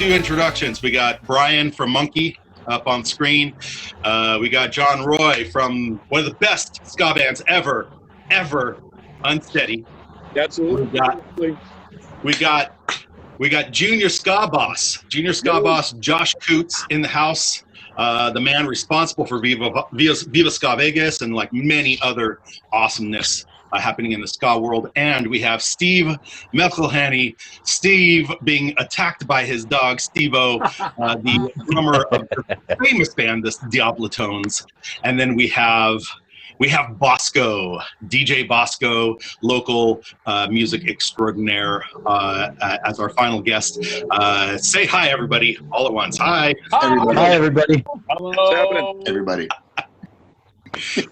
do introductions. We got Brian from Monkey up on screen. We got John Roy from one of the best ska bands ever, Unsteady. Absolutely. We got Junior Ska Boss Josh Coutts in the house. The man responsible for Viva Ska Vegas and like many other awesomeness happening in the ska world. And we have Steve McElhenney, Steve being attacked by his dog Stevo, the drummer of the famous band, the Diablotones. And then we have Bosco, DJ Bosco, local music extraordinaire, as our final guest. Say hi, everybody, all at once. Hi. Hi, everybody. Hello. What's happening? Everybody.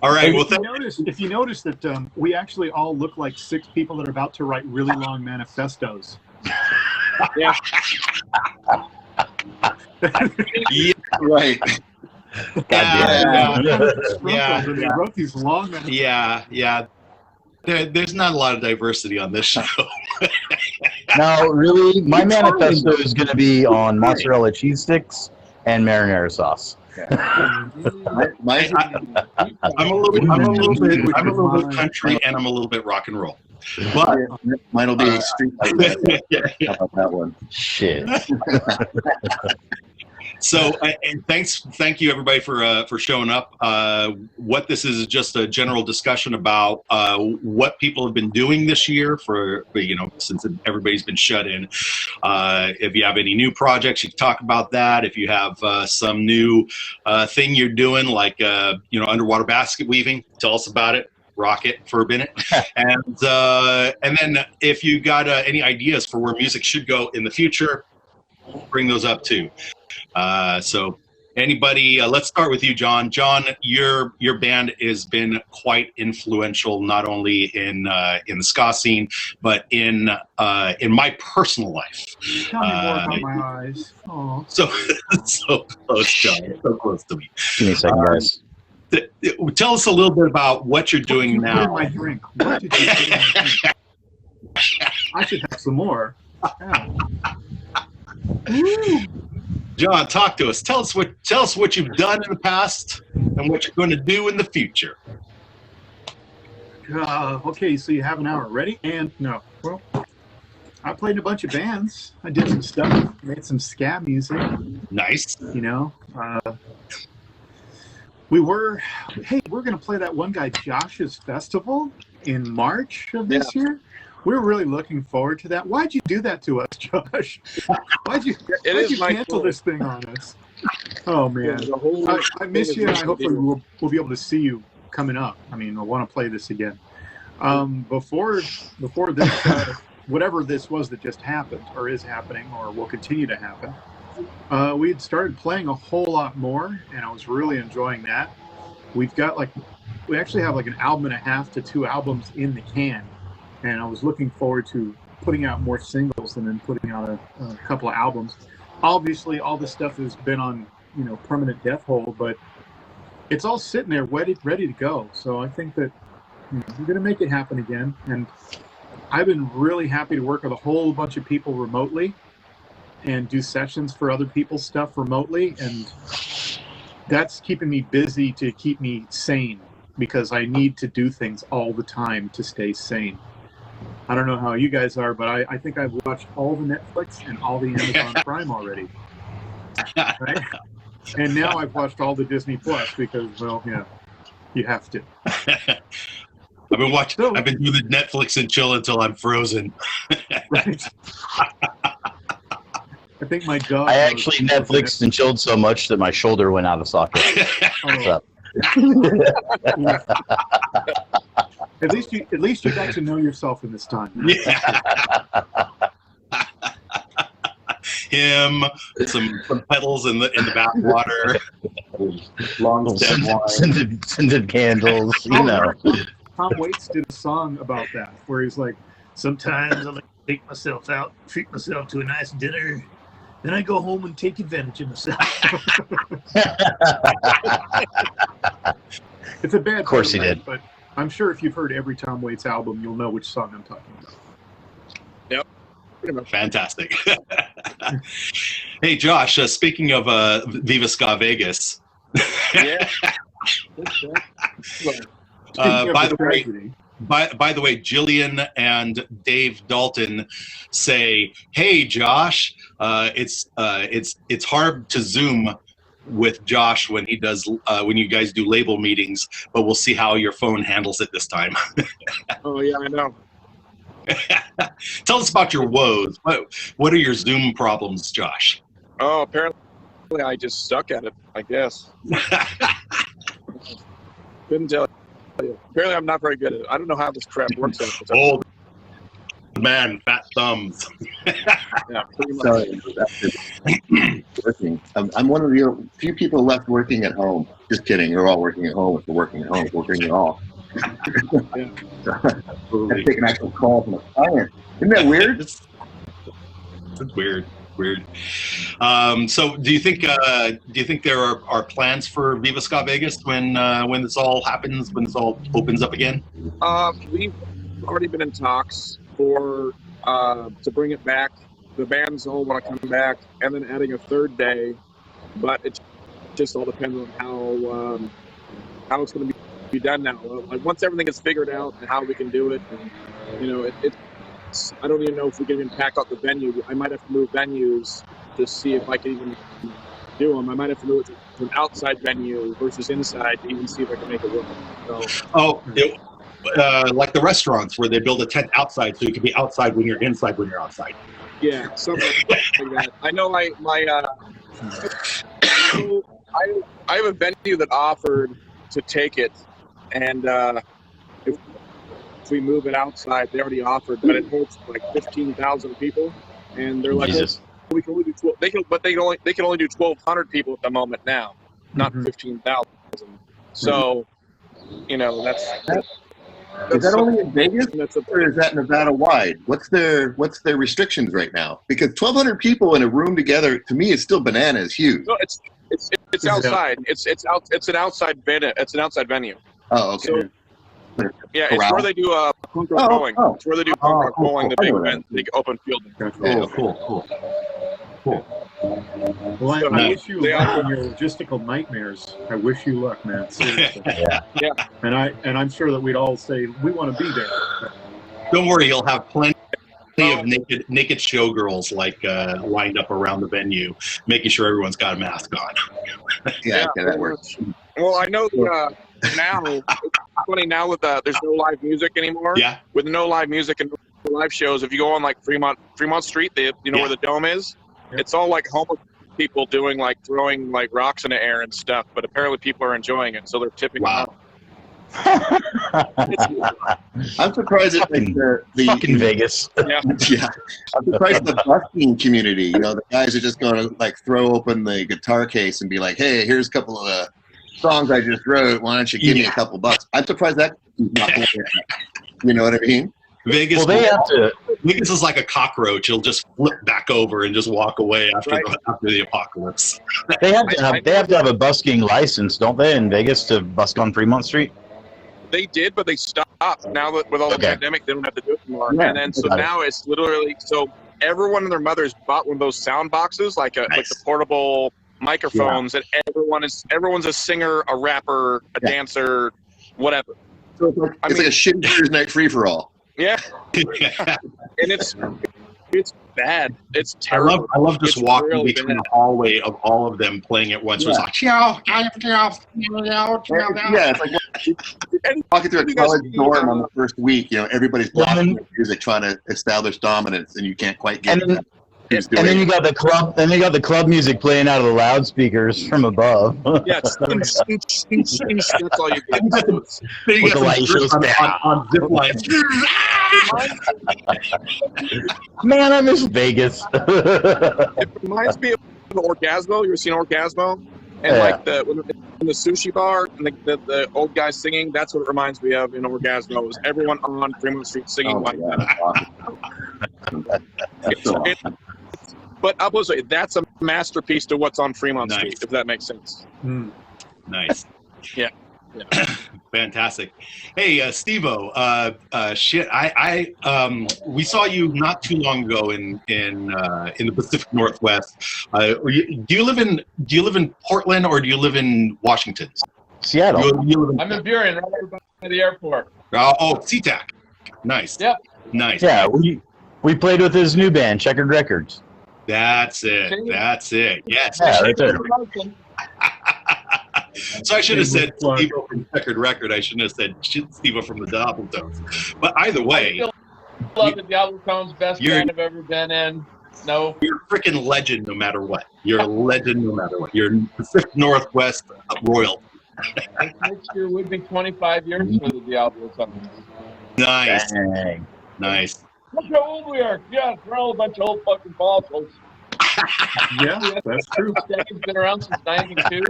All right. Well, if you notice that we actually all look like 6 people that are about to write really long manifestos. Yeah. Yeah, right. They wrote these long manifestos. Yeah. There's not a lot of diversity on this show. No, really, my manifesto is going to be on mozzarella cheese sticks and marinara sauce. I'm a little bit country and I'm a little bit rock and roll. But mine will be street fight. How about that one? Shit. So, and thank you everybody for showing up. What this is just a general discussion about what people have been doing this year for since everybody's been shut in. If you have any new projects, you can talk about that. If you have some new thing you're doing, like underwater basket weaving, tell us about it. Rock it for a minute, and then if you got any ideas for where music should go in the future, bring those up too. So anybody, let's start with you, John. John, your band has been quite influential, not only in the ska scene, but in my personal life. Tell me more about my eyes. Aww. So close, John. So close to me. Give me a second, guys. Tell us a little bit about what you're doing now. What did you put in my drink? I should have some more. Yeah. John, talk to us. Tell us what you've done in the past and what you're going to do in the future. Okay, so you have an hour. Ready? And no. Well, I played in a bunch of bands. I did some stuff. Made some ska music. Nice. We're going to play that one guy Josh's festival in March of this year. We're really looking forward to that. Why'd you do that to us, Josh? Why'd you cancel this thing on us? Oh, man. I miss you, and I hopefully we'll be able to see you coming up. I mean, I want to play this again. Before this, whatever this was that just happened, or is happening, or will continue to happen, we had started playing a whole lot more, and I was really enjoying that. We actually have like an album and a half to 2 albums in the can. And I was looking forward to putting out more singles and then putting out a couple of albums. Obviously, all this stuff has been on, permanent death hold, but it's all sitting there ready to go. So I think that we're going to make it happen again. And I've been really happy to work with a whole bunch of people remotely and do sessions for other people's stuff remotely. And that's keeping me busy to keep me sane, because I need to do things all the time to stay sane. I don't know how you guys are, but I think I've watched all the Netflix and all the Amazon Prime already. Right? And now I've watched all the Disney Plus because, well, you have to. I've been doing the Netflix and chill until I'm frozen. Right. I think my dog. I actually Netflixed and chilled so much that my shoulder went out of socket. What's up? At least you got to know yourself in this time. Yeah. Him, some pedals in the bathwater, Long stem wine. Scented candles, Tom Waits did a song about that, where he's like, sometimes I like to take myself out, treat myself to a nice dinner, then I go home and take advantage of myself. It's a bad. Of course he did. But I'm sure if you've heard every Tom Waits album, you'll know which song I'm talking about. Yep. Pretty much. Fantastic. Hey, Josh, speaking of Viva Ska Vegas, Yeah. by the way, Jillian and Dave Dalton say, "Hey, Josh, it's hard to Zoom with Josh when he does when you guys do label meetings, but we'll see how your phone handles it this time." Oh yeah, I know. Tell us about your woes. What are your Zoom problems, Josh? Oh, apparently I just suck at it, I guess. Couldn't tell you. Apparently I'm not very good at it. I don't know how this crap works. Old man, fat thumbs. Yeah, pretty much. Sorry, that's working. I'm one of the few people left working at home. Just kidding. We're all working at home. If we're working at home, we're working at all. Yeah. I take an actual call from a client. Isn't that weird? It's weird. So do you think there are plans for Viva Ska Vegas when this all happens, when this all opens up again? We've already been in talks for to bring it back. The bands all want to come back, and then adding a third day, but it just all depends on how it's going to be done now. Like once everything is figured out and how we can do it, and, you know, it's I don't even know if we can even pack out the venue. I might have to move venues to see if I can even do them. I might have to move it to an outside venue versus inside to even see if I can make it work. So, like the restaurants where they build a tent outside so you can be outside when you're inside when you're outside. yeah, something like that. I know I have a venue that offered to take it, and if we move it outside, they already offered, but it holds like 15,000 people, and they're like, Jesus. oh, we can only do 12. They can only do 1,200 people at the moment now, not 15,000. So, you know, that's Is that only in Vegas, that's a or is that Nevada wide? What's their restrictions right now? Because 1,200 people in a room together, to me, is still bananas huge. no, it's outside. It's an outside venue. It's an outside venue. Oh, okay. So, yeah, it's where they do punk rock bowling. It's where they do punk rock bowling, the big event, big open field. Cool. Well, I So, wish you they luck offer- in your logistical nightmares. I wish you luck, man. Seriously. Yeah. And I'm sure that we'd all say we want to be there. Don't worry, you'll have plenty of naked showgirls like lined up around the venue, making sure everyone's got a mask on. Yeah, okay, that works. Well, I know now, it's funny now with there's no live music anymore. Yeah. With no live music and no live shows, if you go on like Fremont Street, where the dome is, it's all like homeless people throwing like rocks in the air and stuff. But apparently people are enjoying it, so they're tipping. Wow. I'm surprised at the Fucking Vegas. Yeah. Yeah, I'm surprised at the busking community. You know, the guys are just going to like throw open the guitar case and be like, "Hey, here's a couple of the songs I just wrote. Why don't you give me a couple bucks?" I'm surprised that. You know what I mean? Vegas. Well, they have to. Vegas is like a cockroach. It'll just flip back over and just walk away after the apocalypse. They have to have a busking license, don't they, in Vegas to busk on Fremont Street? They did, but they stopped. Now that with all the pandemic, they don't have to do it anymore. Yeah, and then so now it's literally everyone and their mothers bought one of those sound boxes, like the portable microphones, and everyone's a singer, a rapper, a dancer, whatever. So it's like a shitty Thursday night free for all. Yeah, and it's bad. It's terrible. I love just It's walking really between bad. the hallway of all of them playing at once. It was like, Yeah, it's like walking through a college dorm on the first week. You know, everybody's blasting their music, trying to establish dominance, and you can't quite get it. And then you got the club. Then you got the club music playing out of the loudspeakers from above. Yeah, that's all you get. With the light shows on zip lines. Man, I miss Vegas. It reminds me of Orgasmo. You ever seen Orgasmo? And like in the sushi bar, and the old guy singing. That's what it reminds me of in Orgasmo. Was everyone on Fremont Street singing like that? That's so awesome. But I'll put it this way, that's a masterpiece to what's on Fremont Street, if that makes sense. Nice. Yeah. Fantastic. Hey, Stevo, shit, we saw you not too long ago in the Pacific Northwest. Do you live in Portland or do you live in Washington? Seattle. I'm in Burien, right over by the airport. Oh, SeaTac. Nice. Yep. Nice. Yeah, we played with his new band, Checkered Records. That's it. That's it. Yes. Yeah, right there. So I should have said Stevo from Checkered Record. I shouldn't have said Stevo from the Diablo Tones. But either way, I still love the Diablo Tones. Best band I've ever been in. No, you're a freaking legend no matter what. You're a legend no matter what. You're Pacific Northwest royal. Next year would be 25 years for the Diablo Tones. Nice. Dang. Nice. Look how old we are. Yeah, we're all a bunch of old fucking fossils. Yeah, that's true. Steady's been around since 92.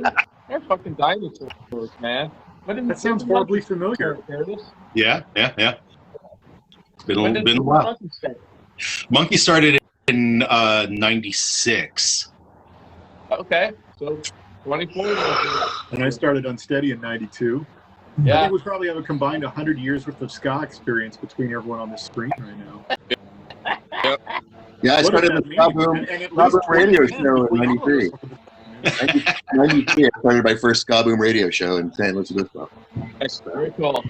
They're fucking dinosaurs, man. That sounds horribly familiar. Yeah. It's been a while. Monkey started in 96. Okay, so 24 years. And I started Unsteady in 92. Yeah. I think we probably have a combined 100 years worth of ska experience between everyone on the screen right now. Yeah, I started the Ska Boom radio show in 93. 93, I started my first Ska Boom radio show in San Luis Obispo. That's very cool.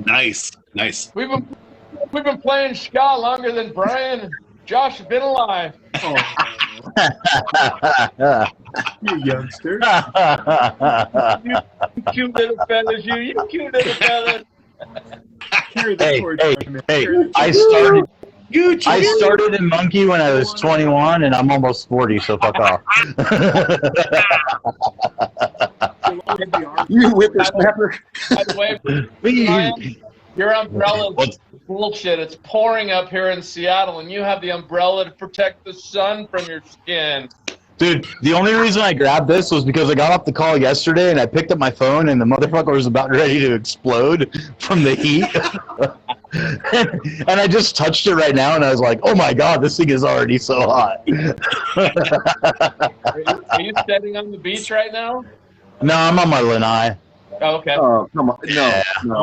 Nice. We've been playing ska longer than Brian and Josh have been alive. Oh, you youngster. You cute little fellas, you cute little fellas. Hey, I started in Monkey when I was 21, and I'm almost 40, so fuck off. You whippersnapper. By the way, Brian, your umbrella is bullshit. It's pouring up here in Seattle, and you have the umbrella to protect the sun from your skin. Dude, the only reason I grabbed this was because I got off the call yesterday, and I picked up my phone, and the motherfucker was about ready to explode from the heat. And I just touched it right now, and I was like, oh my god, this thing is already so hot. Are you standing on the beach right now? No, I'm on my lanai. Oh, okay. Oh, come on. No.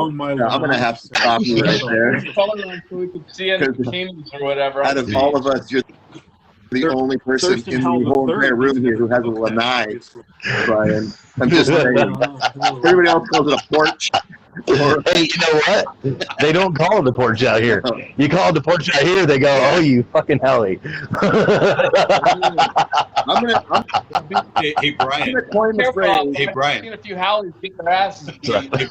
I'm going to have to stop you right there. So we could see any bikinis or whatever. Out of all of us, you're the only person in the whole entire room here who has a lanai, Brian. I'm just saying. Everybody else calls it a porch. Hey, you know what? They don't call it a porch out here. You call it a porch out here, they go, oh, you fucking helly. Hey, Brian. Hey, Brian. I've seen a few howlies get their asses beat.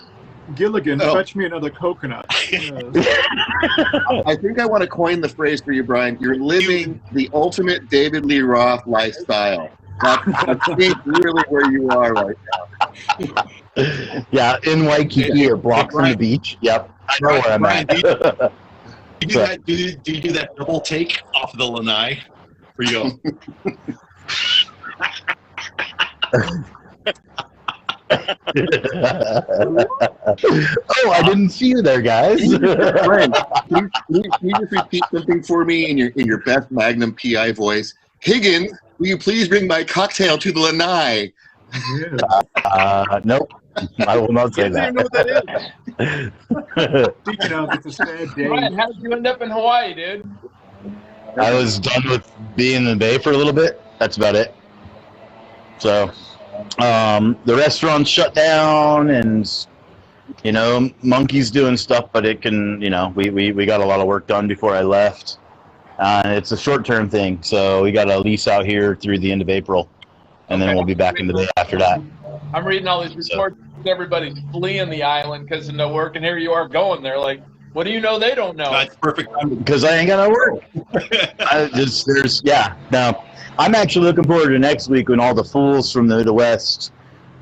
Gilligan, fetch me another coconut. I think I want to coin the phrase for you, Brian. You're living the ultimate David Lee Roth lifestyle. That's really where you are right now. Yeah, in Waikiki, a block from the beach. Yep, I know where I'm at. Do you do that double take off the lanai? Where you go? Oh, I didn't see you there, guys. Brian, can you just repeat something for me in your best Magnum PI voice? Higgins, will you please bring my cocktail to the lanai? Nope. I will not say that. I don't know what that is. Speaking of, it's a sad day. Brian, how did you end up in Hawaii, dude? I was done with being in the Bay for a little bit. That's about it. So, the restaurant's shut down, and Monkey's doing stuff, but it can, we got a lot of work done before I left. It's a short-term thing, so we got a lease out here through the end of April, and then we'll be back in the Bay after that. I'm reading all these reports. Everybody's fleeing the island because of no work, and here you are going there. Like, what do you know they don't know? That's perfect. Because I ain't got no work. No. I'm actually looking forward to next week when all the fools from the Midwest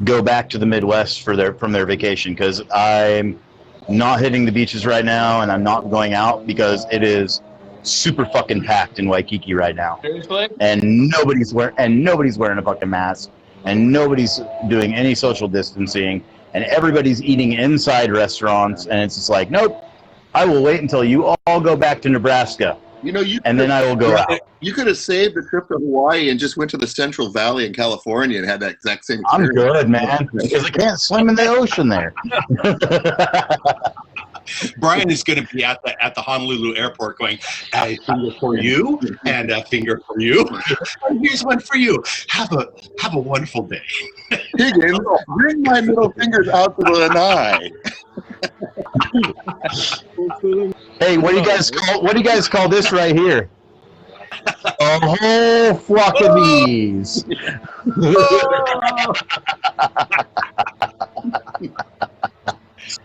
go back to the Midwest from their vacation, because I'm not hitting the beaches right now, and I'm not going out because it is super fucking packed in Waikiki right now. Seriously? And nobody's wearing a fucking mask, and nobody's doing any social distancing, and everybody's eating inside restaurants, and it's just like, nope, I will wait until you all go back to Nebraska, and then I will go out. You could have saved the trip to Hawaii and just went to the Central Valley in California and had that exact same I'm experience. good, man, because I can't swim in the ocean there. Brian is going to be at the Honolulu airport going, a finger for you and a finger for you. Here's one for you. Have a wonderful day. Higgins, bring my middle fingers out to the eye. Hey, what do you guys call this right here? A whole flock of bees.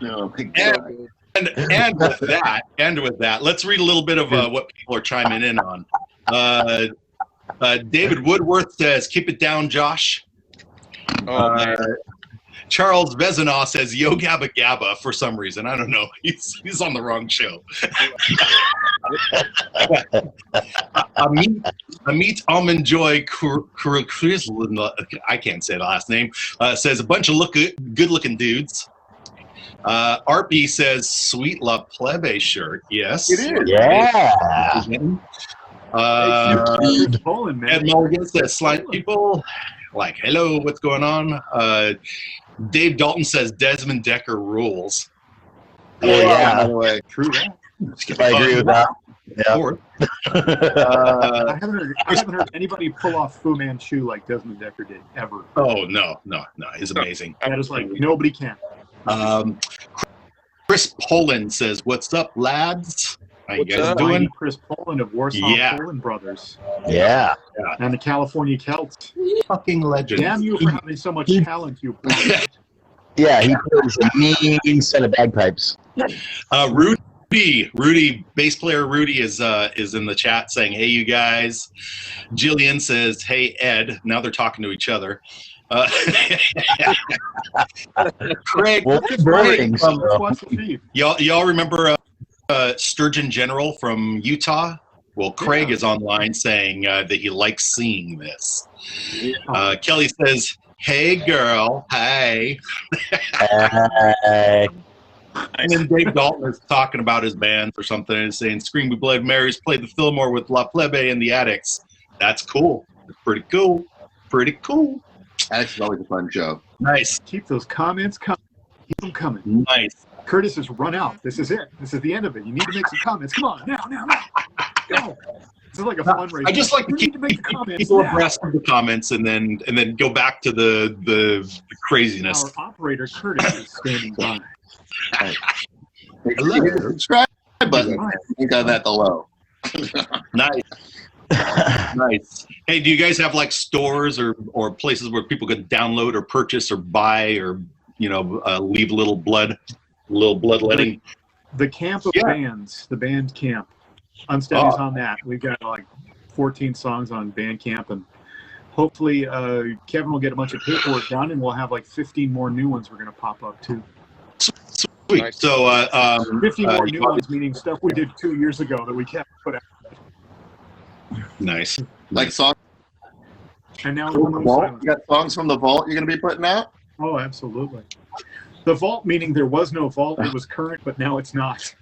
No, And with that, let's read a little bit of what people are chiming in on. David Woodworth says, "Keep it down, Josh." Charles Vezinaw says, "Yo Gabba Gabba," for some reason. I don't know. He's on the wrong show. Amit Almond Joy I can't say the last name. Says, "A bunch of good-looking dudes." RP says, "Sweet La Plebe shirt." Yes. It is. Yeah. Ed Mulligan says, "Slime people." Like, hello, what's going on? Dave Dalton says, "Desmond Decker rules." Oh, yeah. By the way. True. I agree with that. I haven't heard anybody pull off Fu Manchu like Desmond Decker did ever. Oh, no. He's amazing. That is like nobody can. Chris Poland says, "What's up, lads? How you guys doing?" Mighty Chris Poland of Warsaw Poland Brothers. Yeah. And the California Celts. Fucking legend. Damn you for having so much talent, you bastard. Yeah, he plays a mean set of bagpipes. Rudy, bass player Rudy is in the chat saying, "Hey, you guys." Jillian says, "Hey, Ed." Now they're talking to each other. Craig, y'all remember Sturgeon General from Utah? Well, Craig is online saying that he likes seeing this. Kelly says, "Hey, girl. Hey." Hey. And then Dave Dalton is talking about his bands or something and saying, "Scream We Blood Marys played the Fillmore with La Plebe and the Addicts." That's cool. Pretty cool. Addicts is always a fun show. Nice. Keep those comments coming. Keep them coming. Nice. Curtis has run out. This is it. This is the end of it. You need to make some comments. Come on, now. Go. This is like a fundraiser. I just like to keep people abreast of the comments and then go back to the craziness. Our operator Curtis is standing by. Hit the subscribe button. Think on that below. Nice. Nice. Hey, do you guys have like stores or places where people can download or purchase or buy or leave a little bloodletting? The camp of bands, the band camp. Unsteady's on that. We've got like 14 songs on Bandcamp, and hopefully Kevin will get a bunch of paperwork done, and we'll have like 15 more new ones we're going to pop up too. Sweet. Nice. So 50 more new ones, meaning stuff we did 2 years ago that we can't put out. Nice. Like songs. And now from the vault. You got songs from the vault you're going to be putting out? Oh, absolutely. The vault, meaning there was no vault. It was current, but now it's not.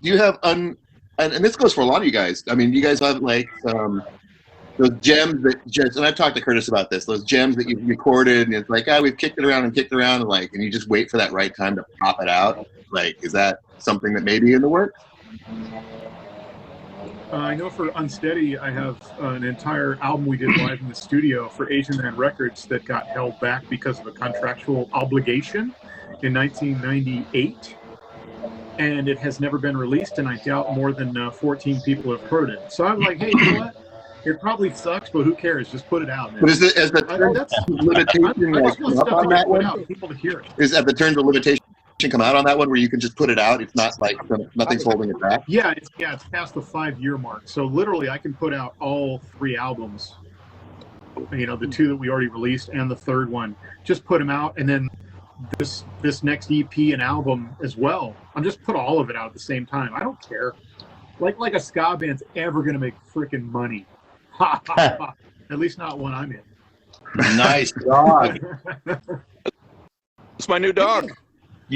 you have and this goes for a lot of you guys. I mean, you guys have like those gems that just, and I've talked to Curtis about this, those gems that you've recorded, and it's like, we've kicked it around, and you just wait for that right time to pop it out. Like, is that something that may be in the works? I know for Unsteady, I have an entire album we did live in the studio for Asian Man Records that got held back because of a contractual obligation in 1998. And it has never been released, and I doubt more than 14 people have heard it. So I'm like, hey, you know what? It probably sucks, but who cares? Just put it out. But is the limitation up on that one? People to hear it. Is at the terms of limitation come out on that one where you can just put it out? It's not like nothing's holding it back. Yeah, it's past the 5-year mark. So literally, I can put out all 3 albums. The 2 that we already released and the 3rd one. Just put them out, and then this next EP and album as well. I'm just put all of it out at the same time. I don't care. Like a ska band's ever gonna make freaking money. Ha ha ha. At least not when I'm in. Nice dog. It's my new dog.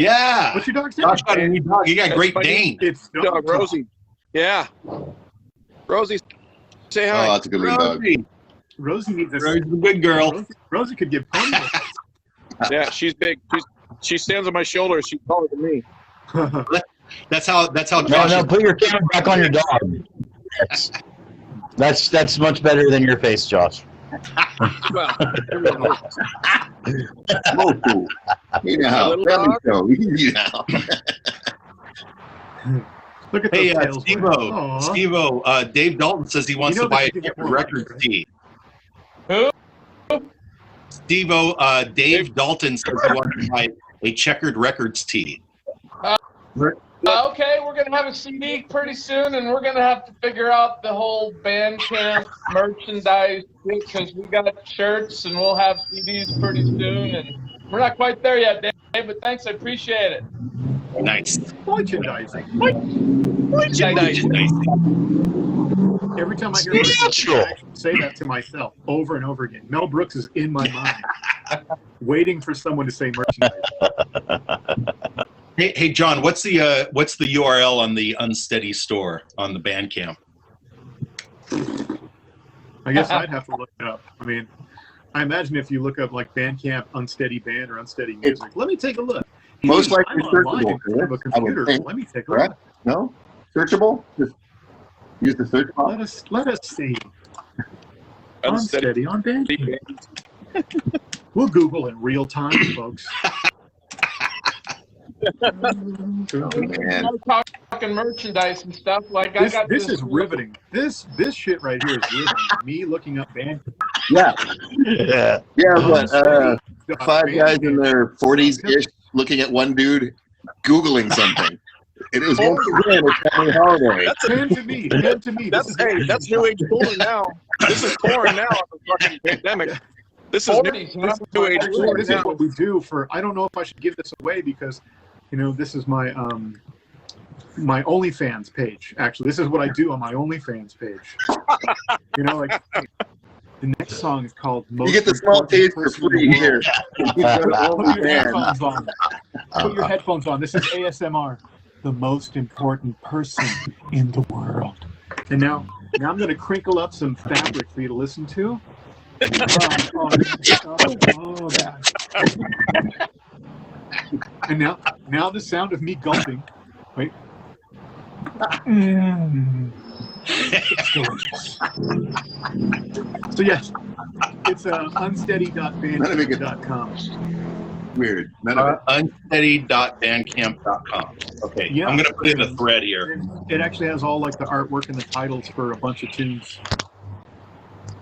Yeah. What's your dog's name? Josh got a new dog. You got a That's Great my Dane. It's Dog Rosie. Yeah. Rosie, say hi. Oh, that's a good looking dog. Rosie. Rosie needs a Rosie's a good girl. Rosie could give pony Yeah, she's big. She stands on my shoulder. She's taller than me. lessons. That's how No, Josh no, is. put your camera back on your dog. That's much better than your face, Josh. Well, everyone knows. Oh, cool. Hey now, Little family dog. show. Easy now. Look at Hey, those tails. Stevo. Aw. Stevo, Dave Dalton says he wants You know to buy that a you can get Checkered more Records right? tee. Who? Stevo, Dave Dalton says he wants to buy a Checkered Records tee. Okay, we're gonna have a CD pretty soon, and we're gonna have to figure out the whole Bandcamp merchandise because we got shirts and we'll have CDs pretty soon, and we're not quite there yet, Dave. But thanks, I appreciate it. Nice. Merchandising. Merchandising. Every time I hear merchandising, I actually say that to myself over and over again. Mel Brooks is in my mind, waiting for someone to say merchandising. Hey, John, what's the URL on the Unsteady store on the Bandcamp? I guess I'd have to look it up. I mean, I imagine if you look up like Bandcamp, Unsteady Band, or Unsteady Music, let me take a look. Most Hey, likely I'm online searchable, in front of a I would computer. think. Let me take a Correct? look. No? Searchable? Just use the search box. Let us see. Unsteady. Unsteady on Bandcamp. We'll Google in real time, folks. Man. We're talking merchandise and stuff. Like This, I got this is riveting. This shit right here is riveting. Me looking up Bandcamp. Yeah. Yeah. Yeah, but Unsteady. five guys in their 40s-ish looking at one dude Googling something. It is once again a family holiday. Hand to me. Hand to me. That's that's new age porn now. This is porn now in the fucking pandemic. This is 40s, new, huh? new age Actually, porn this now. is what we do for. I don't know if I should give this away because, you know, this is my my OnlyFans page. Actually, this is what I do on my OnlyFans page. You know, like the next song is called. You get the small taste for free here. Put your Man. headphones on. Put your headphones on. This is ASMR. The most important person in the world. And now I'm going to crinkle up some fabric for you to listen to. Oh, God. And now the sound of me gulping. Wait. It's delicious. So yes, it's unsteady.bandcamp.com. Weird. None of it. Unsteady.bandcamp.com. Okay, Yeah. I'm gonna put in a thread here. And it actually has all like the artwork and the titles for a bunch of tunes.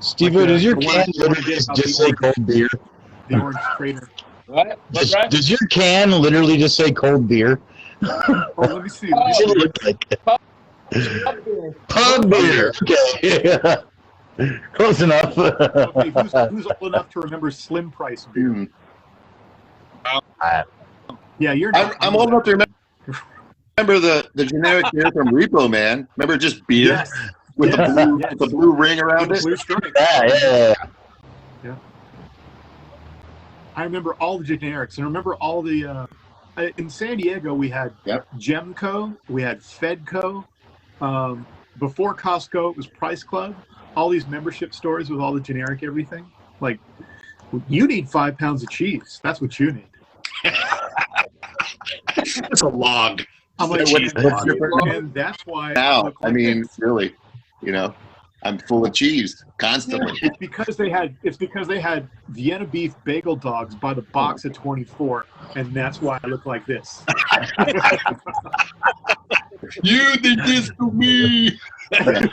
Steve, Like, does your the one- can the one literally about just the say cold beer? The Orange Trader. What? Right? Does your can literally just say cold beer? Oh, let me see. What does it look like? Pub beer. Okay. Close enough. Okay, who's old enough to remember Slim Price beer? Hmm. Yeah, you're not. I'm old enough to remember the generic beer from Repo Man. Remember just beer Yes. with Yes. the blue ring around it? Blue stripe. Yeah. I remember all the generics, and remember all the. In San Diego, we had Gemco, we had Fedco. Before Costco, it was Price Club. All these membership stores with all the generic everything. Like, you need 5 pounds of cheese. That's what you need. It's a log. I'm like, What's different and that's why. now? look I like mean, this. really, I'm full of cheese constantly. It's because they had Vienna beef bagel dogs by the box at 24, and that's why I look like this. You did this to me. You can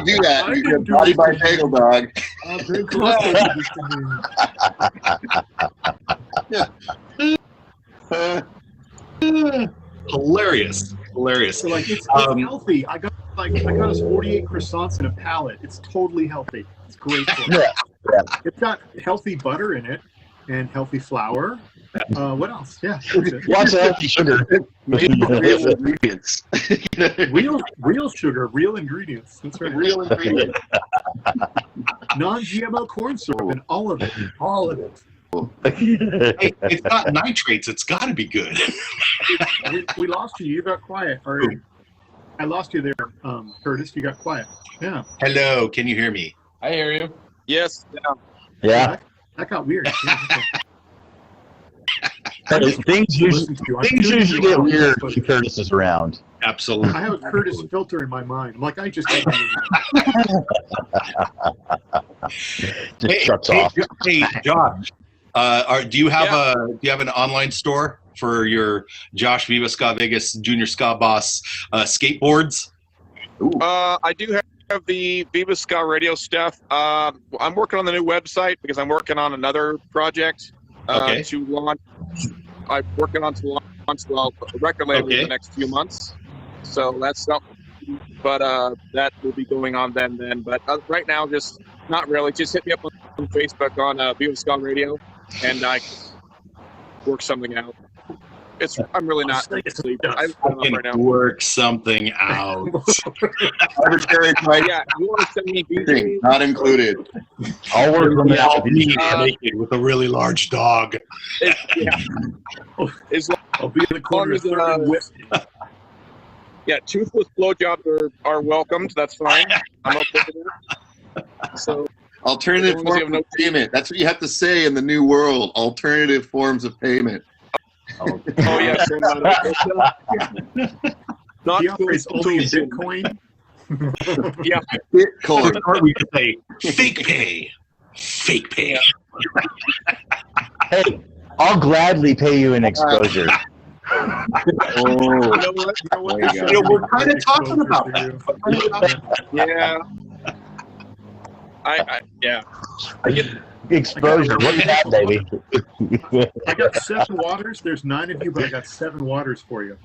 do that. I You didn't get do body it. by bagel dog. Very close to this to me. Hilarious. So like it's healthy. I got us 48 croissants in a pallet. It's totally healthy. It's great for you. Yeah. It's got healthy butter in it and healthy flour. What else? Yeah. That's it. Lots of healthy sugar. Real ingredients. Real sugar, real ingredients. That's right. Real ingredients. Non-GMO corn syrup and all of it. All of it. Hey, it's got nitrates. It's got to be good. We lost you. You got quiet. Or I lost you there, Curtis. You got quiet. Yeah. Hello, can you hear me? I hear you. Yes. Yeah. That got weird. Yeah, Things usually get weird when Curtis is around. Absolutely. I have a Curtis filter in my mind. I'm like, I just Shuts off. Hey, Josh. Do you have an online store for your Josh Viva Ska Vegas Junior Ska Boss skateboards? I do have the Viva Ska radio stuff. I'm working on the new website because I'm working on another project to launch. I'm working on to launch the record label in the next few months. So that's something. But that will be going on then. But right now, just not really. Just hit me up on Facebook on Viva Ska Radio, and I work something out. I'm really not. I can work something out. Arbitrary price. Yeah, you want to send me BJ? Not included. I'll work from I'll be naked with a really large dog. I'll be in the corner serving whiskey. Yeah, toothless blowjobs are welcomed. That's fine. I'm okay with that. So, alternative forms of payment. That's what you have to say in the new world. Alternative forms of payment. Oh yes. Not he operates only in Bitcoin. Yeah, Bitcoin. Or we could say fake pay. Fake pay. Hey, I'll gladly pay you in exposure. We're kind of talking about that. Yeah. I get Exposure. What you got, baby? I got 7 waters. There's 9 of you, but I got 7 waters for you.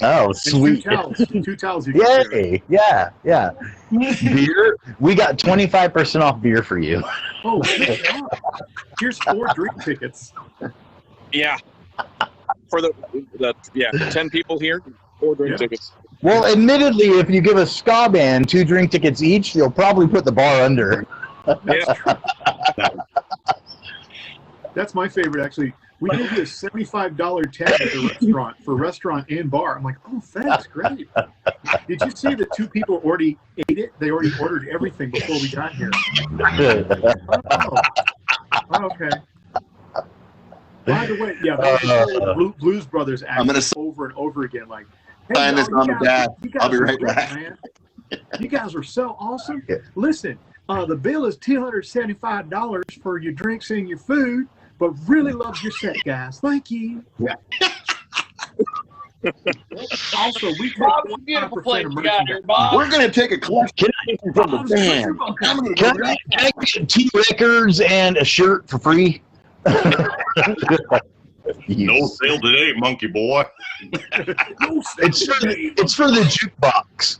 Oh, And sweet. 2 towels. You can Yay! Yeah. Beer. We got 25% off beer for you. Oh, here's 4 drink tickets. Yeah. For the 10 people here, 4 drink tickets. Well, admittedly, if you give a ska band 2 drink tickets each, you'll probably put the bar under. That's my favorite, actually. We give you a $75 tab at the restaurant for restaurant and bar. I'm like, oh, thanks, great. Did you see that 2 people already ate it? They already ordered everything before we got here. Oh, okay. By the way, that was the whole Blues Brothers act over and over again. Like, hey, sign this on the dash. I'll be right back. Man. You guys are so awesome. Listen, the bill is $275 for your drinks and your food, but really love your set, guys. Thank you. Yeah. Also, we take Bob, it's a beautiful place you got here, Bob. We're going to take a collection from the band. Can I get 2 records and a shirt for free? No sale today, monkey boy. It's for the jukebox.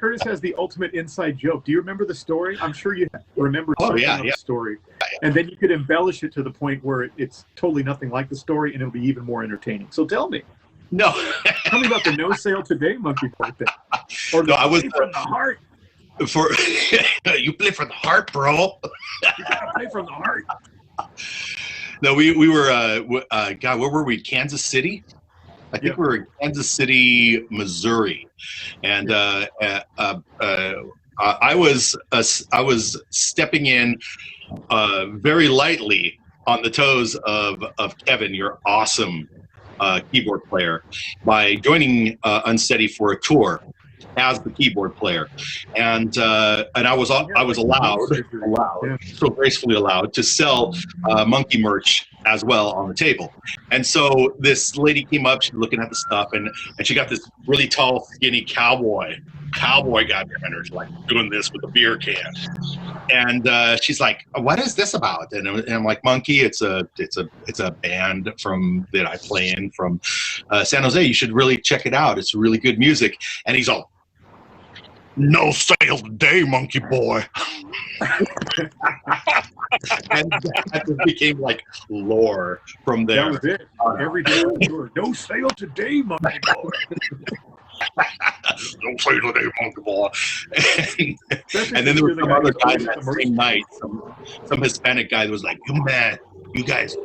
Curtis has the ultimate inside joke. Do you remember the story? I'm sure you remember the story. And then you could embellish it to the point where it's totally nothing like the story, and it'll be even more entertaining. So tell me. No. Tell me about the no sale today monkey boy thing. Or I was from the heart. You play for the heart, bro. You gotta play from the heart. No, we were God, where were we? Kansas City. I think we were in Kansas City, Missouri, and I was stepping in very lightly on the toes of Kevin, your awesome keyboard player, by joining Unsteady for a tour as the keyboard player, and I was allowed, so gracefully allowed, to sell monkey merch as well on the table. And so this lady came up, she's looking at the stuff, and she got this really tall, skinny cowboy guy behind her, like doing this with a beer can. And she's like, "What is this about?" And I'm like, "Monkey, it's a band that I play in from San Jose. You should really check it out. It's really good music." And he's all, "No sale today, monkey boy." And that just became like lore from there. That was it. Every day, no sale today, monkey boy. Don't say the name Monkey Boy. And then there was some other guy that same night, some Hispanic guy that was like, "You man, you guys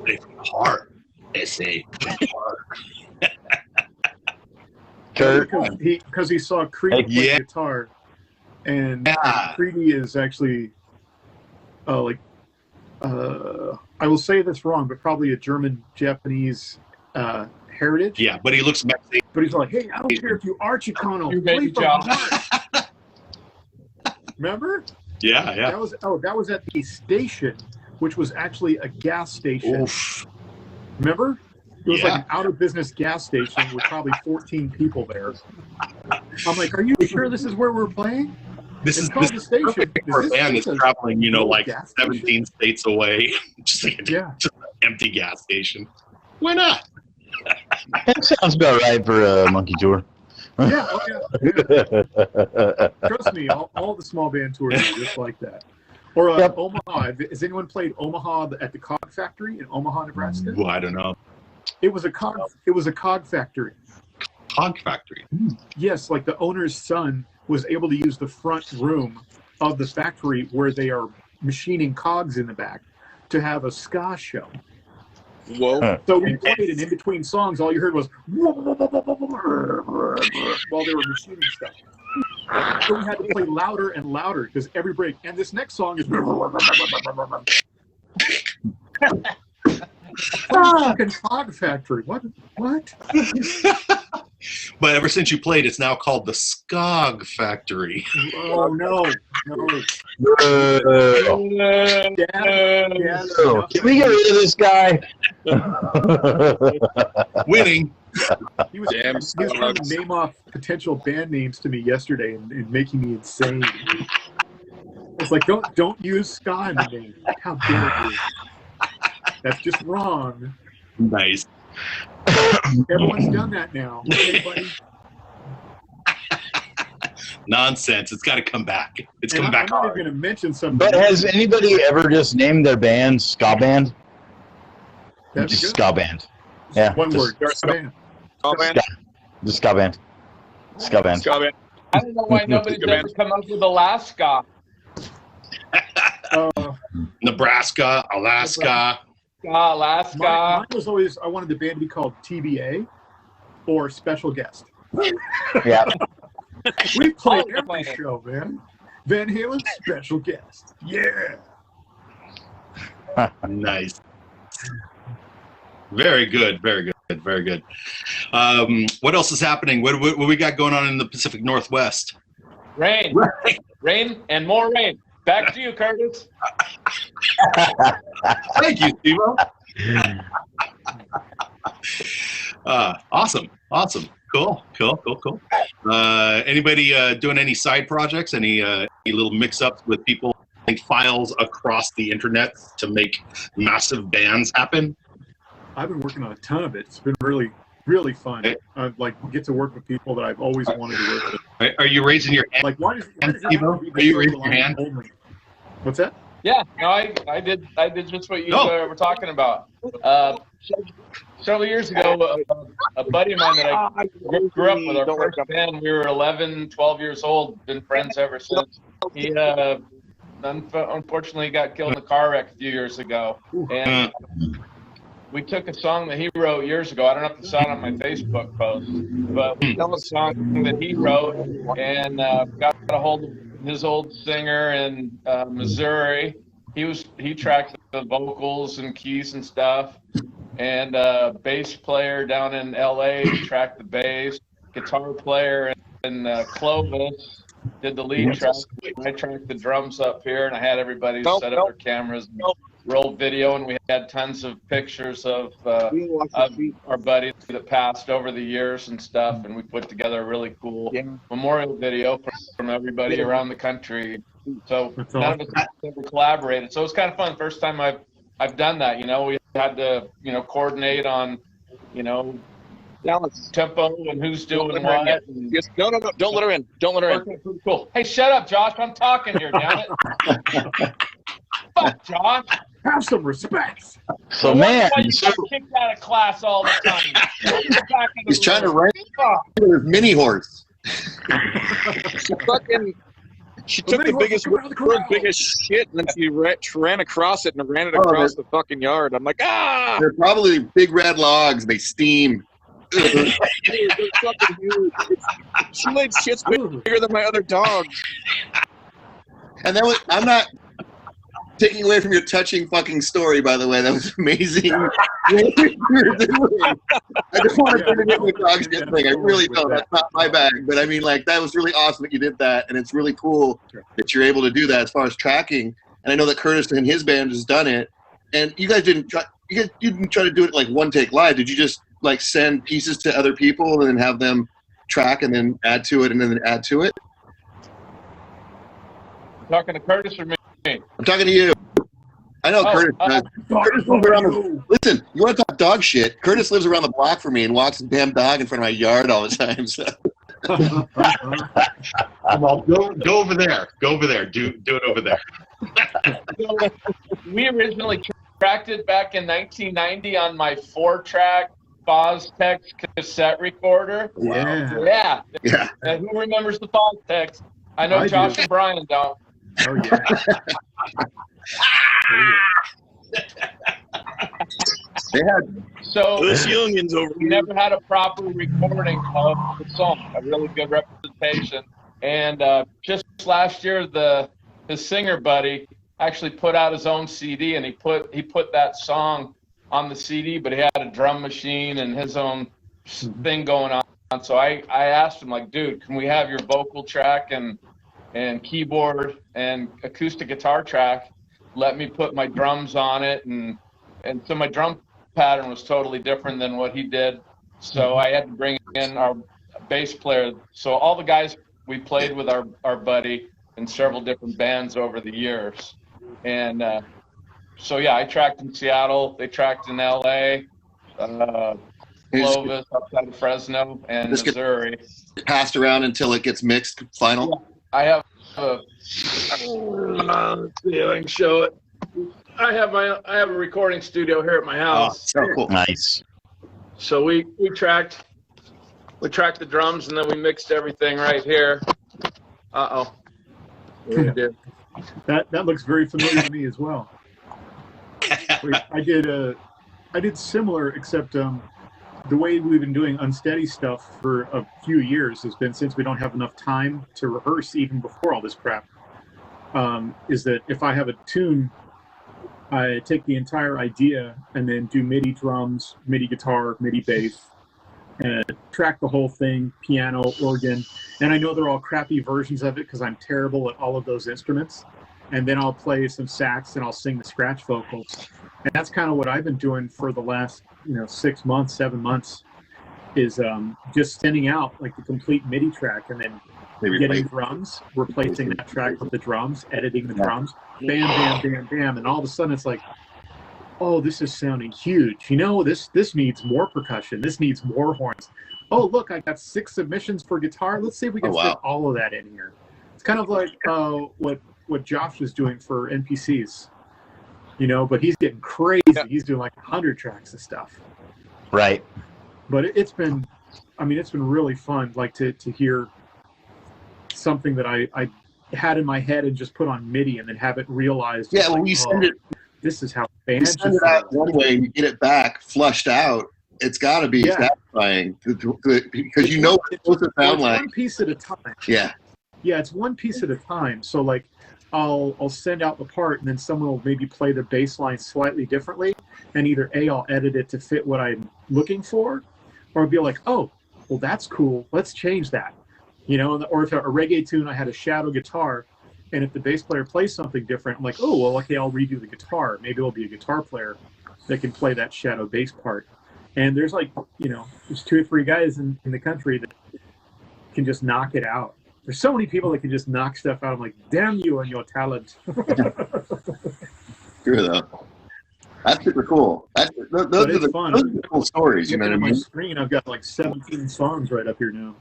play from the heart." They say from the heart. Kurt. Because he saw Creed play guitar, and Creedy is actually I will say this wrong, but probably a German-Japanese heritage. Yeah, but he looks Mexican. But he's like, hey, I don't care if you are Chicano. You Play baby from John. the heart. Remember? Yeah. That was at the station, which was actually a gas station. Oof. Remember? It was like an out-of-business gas station with probably 14 people there. I'm like, are you sure this is where we're playing? This is the station. perfect for a band that's traveling, like 17 states away, just an empty gas station. Why not? That sounds about right for a monkey tour. Yeah. Trust me, all the small band tours are just like that. Or Omaha. Has anyone played Omaha at the Cog Factory in Omaha, Nebraska? Well, I don't know. It was a cog factory. Cog Factory. Yes, like the owner's son was able to use the front room of the factory where they are machining cogs in the back to have a ska show. Whoa. So we played, and in between songs, all you heard was while they were machining stuff. So we had to play louder and louder because every break. And this next song is fucking Cog Factory. What? But ever since you played, it's now called the Skog Factory. Oh no! Can we get rid of this guy? Winning. He was trying to name off potential band names to me yesterday and making me insane. It's like, don't use ska in the name. How dare you? That's just wrong. Nice. Everyone's done that now. Okay, buddy? Nonsense. It's got to come back. It's coming back I'm not hard. even going to mention something. But has anybody ever just named their band Ska Band? That's Just good. Ska Band. Yeah. One just, word. Ska band. Oh, man. Just Ska Band. Ska Band. Ska band. I don't know why nobody's ever come up with Alaska. Nebraska, Alaska. Alaska. Mine was always, I wanted the band to be called TBA or Special Guest. Yeah. We play every show, man. Van Halen, Special Guest. Yeah. Nice. Very good. What else is happening? What we got going on in the Pacific Northwest? Rain, and more rain. Back to you, Curtis. Thank you, Stevo. Awesome. Cool. Anybody doing any side projects? Any little mix-ups with people, files across the internet to make massive bands happen? I've been working on a ton of it. It's been really, really fun. I get to work with people that I've always wanted to work with. Are you raising your hand? Like, why does it have to be Are you raising your hand? only? What's that? Yeah, no, I did just what you were talking about. Several years ago, a buddy of mine that I grew up with, our first band, we were 11, 12 years old, been friends ever since. He unfortunately got killed in a car wreck a few years ago. And we took a song that he wrote years ago. I don't know if it's on my Facebook post, but we took a song that he wrote and got a hold of his old singer in Missouri. He tracked the vocals and keys and stuff, and bass player down in LA tracked the bass. Guitar player in Clovis did the lead track. I tracked the drums up here, and I had everybody set up their cameras and roll video, and we had tons of pictures of our buddy that passed over the years and stuff, and we put together a really cool memorial video from everybody around the country. So none of us ever collaborated, so it's kind of fun. First time I've done that. We had to coordinate on tempo and who's doing what. Yes. No, don't let her in. Don't let her in. Okay, cool. Hey, shut up, Josh. I'm talking here, damn it. Fuck, Josh. Have some respect. So Well, man, that's why you got kicked out of class all the time. Back in the He's trying to room. run Oh, his mini horse. She took the biggest, world's biggest shit, and then she ran across it and ran it across the fucking yard. I'm like, ah! They're probably big red logs. They steam. Dude, they're fucking huge. She laid shit's bigger than my other dog. And that was, I'm not taking away from your touching fucking story, by the way. That was amazing. I don't want to turn it into a dog shit thing. I really don't. That's not my bag. But I mean, like, that was really awesome that you did that. And it's really cool that you're able to do that as far as tracking. And I know that Curtis and his band has done it. And you guys didn't try to do it like one take live. Did you just like send pieces to other people and then have them track and then add to it and then add to it? talking to Curtis or me? I'm talking to you. I know Curtis does. Curtis lives around the, listen, you want to talk dog shit? Curtis lives around the block from me and walks the damn dog in front of my yard all the time. So. Well, go over there. Go over there. Do it over there. So, we originally tracked it back in 1990 on my 4-track Foztex cassette recorder. Yeah. Yeah. And who remembers the Foztex? I know Josh and Brian don't. Oh, yeah. They had Those youngins over We never had a proper recording of the song, a really good representation. And just last year, his singer buddy actually put out his own CD, and he put that song on the CD, but he had a drum machine and his own thing going on. So I asked him, like, dude, can we have your vocal track and keyboard and acoustic guitar track? Let me put my drums on it, and so my drum pattern was totally different than what he did. So I had to bring in our bass player. So all the guys, we played with our buddy in several different bands over the years. And so, yeah, I tracked in Seattle. They tracked in L.A., Clovis, outside of Fresno, and Missouri. Passed around until it gets mixed final. Yeah, I have let's see if I can show it. I have a recording studio here at my house. Oh, so cool. Nice. So we tracked the drums, and then we mixed everything right here. What did we do? That looks very familiar to me as well. I did similar, except the way we've been doing Unsteady stuff for a few years has been, since we don't have enough time to rehearse even before all this crap, is that if I have a tune, I take the entire idea and then do MIDI drums, MIDI guitar, MIDI bass, and track the whole thing, piano, organ. And I know they're all crappy versions of it because I'm terrible at all of those instruments. And then I'll play some sax and I'll sing the scratch vocals. And that's kind of what I've been doing for the last 6 months, 7 months, is just sending out like the complete MIDI track and then getting drums, replacing that track with the drums, editing the drums, bam, bam, bam, bam. And all of a sudden it's like, oh, this is sounding huge. This needs more percussion. This needs more horns. Oh, look, I got 6 submissions for guitar. Let's see if we can fit all of that in here. It's kind of like what Josh is doing for NPCs, but he's getting crazy. Yeah. He's doing like 100 tracks of stuff. Right. But it's been really fun, like to hear something that I had in my head and just put on MIDI and then have it realized. Yeah, when you send it, this is how you send it out one way and you get it back flushed out. It's got to be satisfying because it's supposed to sound like one piece at a time. Yeah. Yeah, it's one piece at a time. So like, I'll send out the part and then someone will maybe play the bass line slightly differently, and either I'll edit it to fit what I'm looking for, or I'll be like, oh, well, that's cool. Let's change that. Or if a reggae tune, I had a shadow guitar, and if the bass player plays something different, I'm like, oh, well, okay, I'll redo the guitar. Maybe it'll be a guitar player that can play that shadow bass part. And there's like, there's 2 or 3 guys in the country that can just knock it out. There's so many people that can just knock stuff out. I'm like, damn you and your talent. True, though. That's super cool. Those are the cool stories. You know what I mean? On my screen, I've got like 17 songs right up here now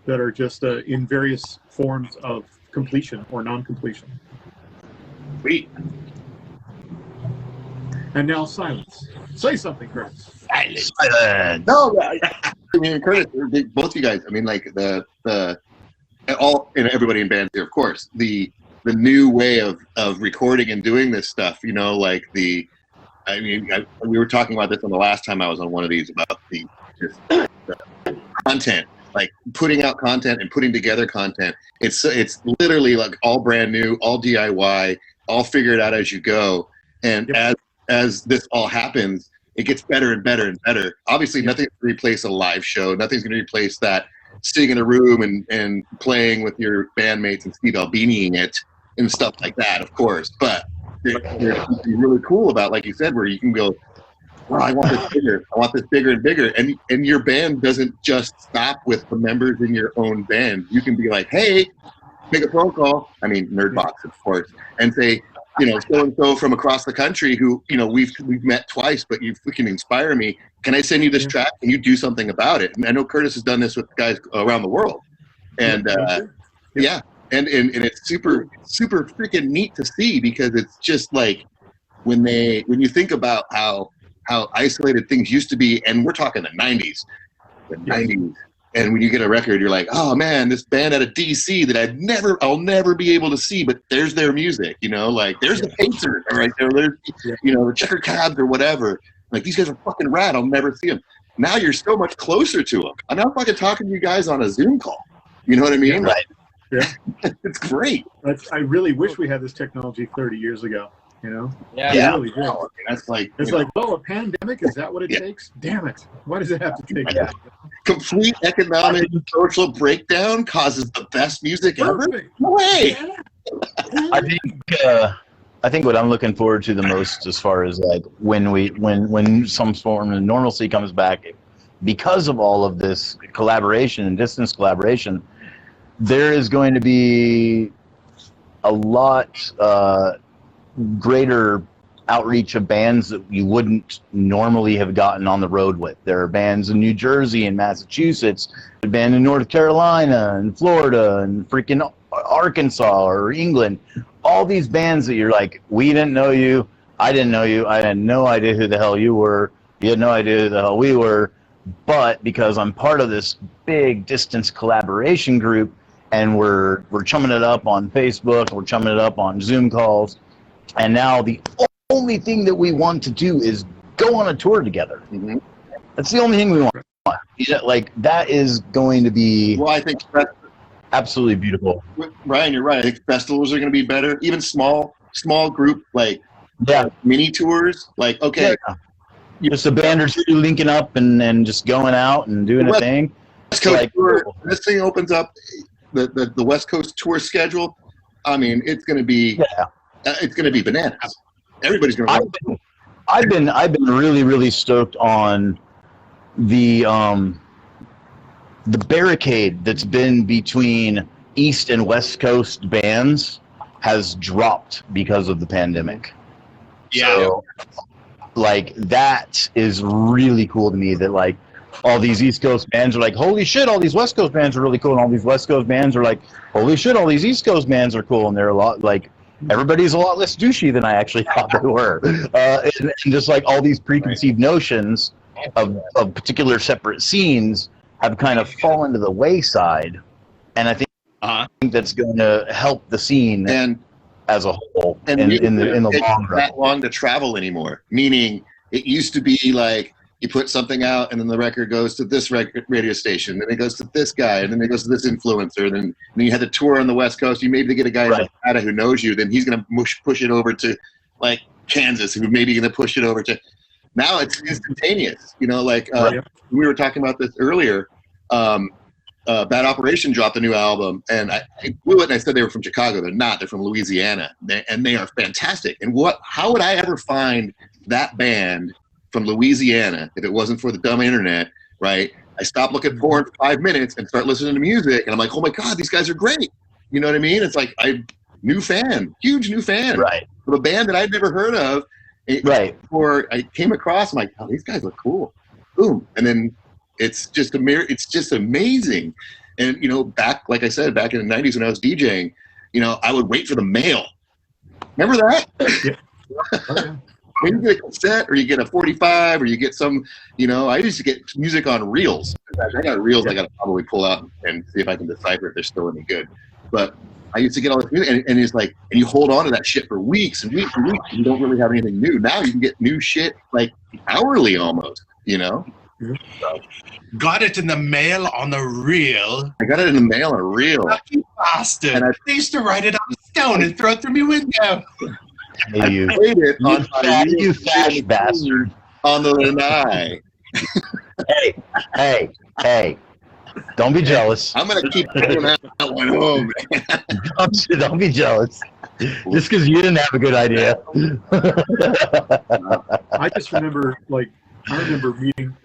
that are just in various forms of completion or non-completion. Sweet. And now silence. Say something, Curtis. Silence. No, I mean, Curtis, both of you guys. I mean, like all and everybody in bands here, of course. The new way of recording and doing this stuff. You know, like I mean, we were talking about this on the last time I was on one of these about the content, like putting out content and putting together content. It's literally like all brand new, all DIY, all figure it out as you go. And as this all happens, it gets better and better and better. Obviously, nothing's going to replace a live show. Nothing's going to replace that sitting in a room and playing with your bandmates and Steve Albiniing it and stuff like that, of course. But there's something really cool about, like you said, where you can go, well, I want this bigger. I want this bigger and bigger. And your band doesn't just stop with the members in your own band. You can be like, hey, make a phone call. I mean, Nerdbox, of course, and say, you know, so-and-so from across the country who, you know, we've met twice, but you freaking inspire me. Can I send you this track? Can you do something about it? And I know Curtis has done this with guys around the world. And yeah, and it's super, super freaking neat to see, because it's just like when you think about how isolated things used to be, and we're talking the 90s. And when you get a record, you're like, oh man, this band out of DC that I'll never be able to see, but there's their music, you know, like there's the Pacers right there, there's, you know, the Checkered Cabs or whatever. Like, these guys are fucking rad. I'll never see them. Now you're so much closer to them. I'm not fucking talking to you guys on a Zoom call. You know what I mean? Yeah. Like, Yeah. It's great. I really wish we had this technology 30 years ago. You know? Yeah. Really good. That's like, It's like, oh, a pandemic? Is that what it takes? Damn it. Why does it have to take that? complete economic and social breakdown causes the best music ever? Perfect. No way. Yeah. I think what I'm looking forward to the most, as far as like when some form of normalcy comes back, because of all of this collaboration and distance collaboration, there is going to be a lot greater outreach of bands that you wouldn't normally have gotten on the road with. There are bands in New Jersey and Massachusetts, a band in North Carolina and Florida and freaking Arkansas or England. All these bands that you're like, we didn't know you, I didn't know you, I had no idea who the hell you were, you had no idea who the hell we were, but because I'm part of this big distance collaboration group, and we're chumming it up on Facebook, we're chumming it up on Zoom calls, and now the only thing that we want to do is go on a tour together. Mm-hmm. That's the only thing we want. Like, that is going to be, well, I think absolutely beautiful. Ryan, you're right. I think festivals are going to be better. Even small group, like mini tours. Like, okay, just a band or two linking up and just going out and doing a thing. West Coast like, tour. This thing opens up the West Coast tour schedule. I mean, it's going to be it's going to be bananas. Everybody's going to. I've been really stoked on the barricade that's been between East and West Coast bands has dropped because of the pandemic. Yeah. So, like, that is really cool to me, that like all these East Coast bands are like, holy shit, all these West Coast bands are really cool, and all these West Coast bands are like, holy shit, all these East Coast bands are cool, and they're a lot like, everybody's a lot less douchey than I actually thought they were. And just like all these preconceived notions of particular separate scenes have kind of fallen to the wayside, and I think that's going to help the scene and as a whole and in the long run. That long to travel anymore. Meaning, it used to be like you put something out, and then the record goes to this radio station, then it goes to this guy, and then it goes to this influencer. Then you had the tour on the West Coast. You maybe get a guy in Nevada who knows you, then he's going to push it over to like Kansas, who maybe going to push it over to. Now it's instantaneous. You know, like we were talking about this earlier. Bad Operation dropped a new album, and I blew it, and I said they were from Chicago. They're not. They're from Louisiana, and they are fantastic. And how would I ever find that band from Louisiana if it wasn't for the dumb internet, right? I stop looking for 5 minutes and start listening to music, and I'm like, oh my God, these guys are great. You know what I mean? It's like huge new fan, right? Of a band that I'd never heard of, before I came across. I'm like, oh, these guys look cool. Boom, and then it's just amazing. And you know, back in the 90s when I was DJing, you know, I would wait for the mail. Remember that? Yeah. Maybe you get a cassette, or you get a 45, or you get some, I used to get music on reels. I got reels I got to probably pull out and see if I can decipher if they're still any good. But I used to get all this music, and it's like, and you hold on to that shit for weeks and weeks and weeks, and you don't really have anything new. Now you can get new shit like hourly almost, So, got it in the mail on a reel. I got it in the mail on a reel. Lucky bastard. They used to write it on a stone and throw it through my window. I played it on you fat bastard. On the lanai. Hey. Don't be jealous. I'm going to keep putting that one home. Don't be jealous. Just because you didn't have a good idea. I just remember,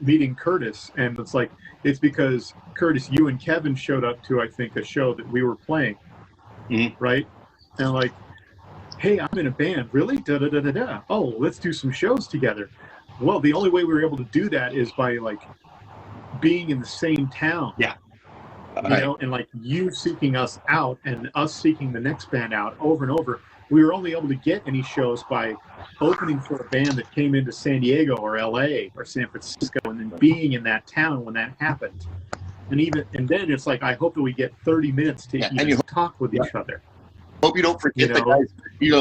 meeting Curtis, and it's because Curtis, you and Kevin showed up to, I think, a show that we were playing, right? And hey, I'm in a band. Really? Da-da-da-da-da. Oh, let's do some shows together. Well, the only way we were able to do that is by, being in the same town. Yeah. And you seeking us out and us seeking the next band out over and over. We were only able to get any shows by opening for a band that came into San Diego or LA or San Francisco, and then being in that town when that happened. And then it's I hope that we get 30 minutes to even talk with each other. Hope you don't forget the guys. You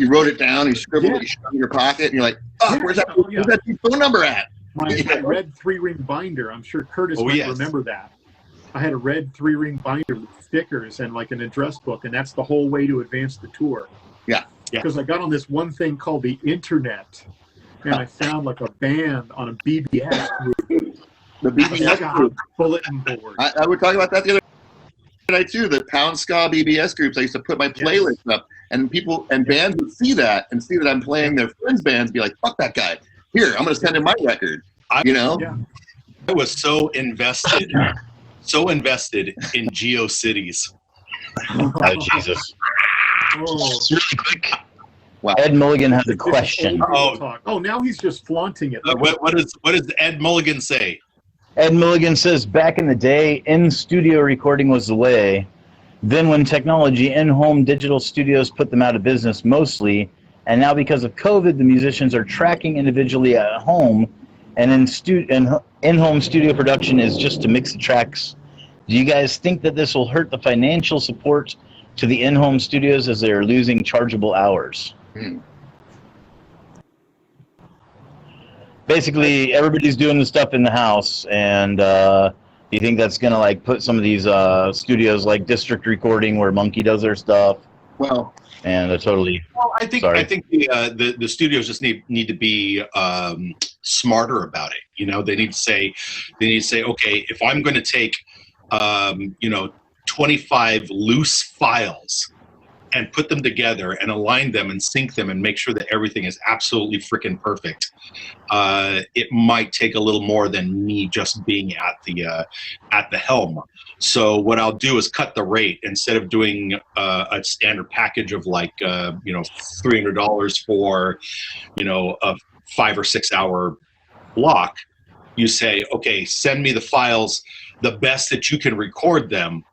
wrote it down, you scribbled it, you shoved it in your pocket, and you're like, where's that phone number at? My red 3-ring binder. I'm sure Curtis might remember that. I had a red 3-ring binder with stickers and an address book, and that's the whole way to advance the tour. Yeah. Because I got on this one thing called the internet, and I found a band on a BBS group. The BBS group. Bulletin board. I would talk about that the other night too. The Pound Ska BBS groups. I used to put my playlist up, and people and bands would see that I'm playing their friends' bands, and be like, "Fuck that guy! Here, I'm going to send him my record." I was so invested in GeoCities. Oh, Jesus. Really quick. Wow. Ed Mulligan has a question. Now he's just flaunting it. What does Ed Mulligan say? Ed Mulligan says, back in the day, in-studio recording was the way. Then when technology, in-home digital studios put them out of business mostly, and now because of COVID, the musicians are tracking individually at home, and in-home studio production is just to mix the tracks. Do you guys think that this will hurt the financial support to the in-home studios as they're losing chargeable hours? Basically, everybody's doing the stuff in the house, and you think that's going to put some of these studios like District Recording, where Monkey does their stuff? Well, and totally. Well, I think the studios just need to be smarter about it. They need to say, okay, if I'm going to take 25 loose files and put them together and align them and sync them and make sure that everything is absolutely freaking perfect, it might take a little more than me just being at the helm. So what I'll do is cut the rate. Instead of doing a standard package of $300 for a 5 or 6 hour block, you say, okay, send me the files the best that you can record them,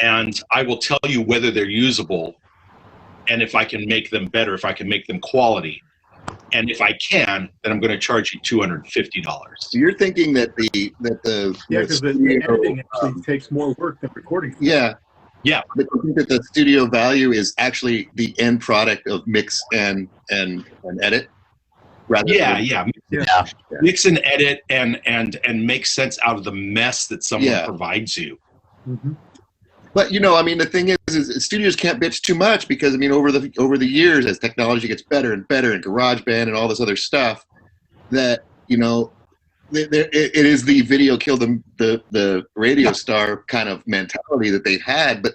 and I will tell you whether they're usable and if I can make them better, if I can make them quality. And if I can, then I'm going to charge you $250. So you're thinking that the editing actually takes more work than recording. Yeah. But you think that the studio value is actually the end product of mix and edit? Mix and edit and make sense out of the mess that someone provides you. Mm-hmm. But the thing is studios can't bitch too much, because over the years, as technology gets better and better, and GarageBand and all this other stuff, that it is the video kill the radio star kind of mentality that they've had. But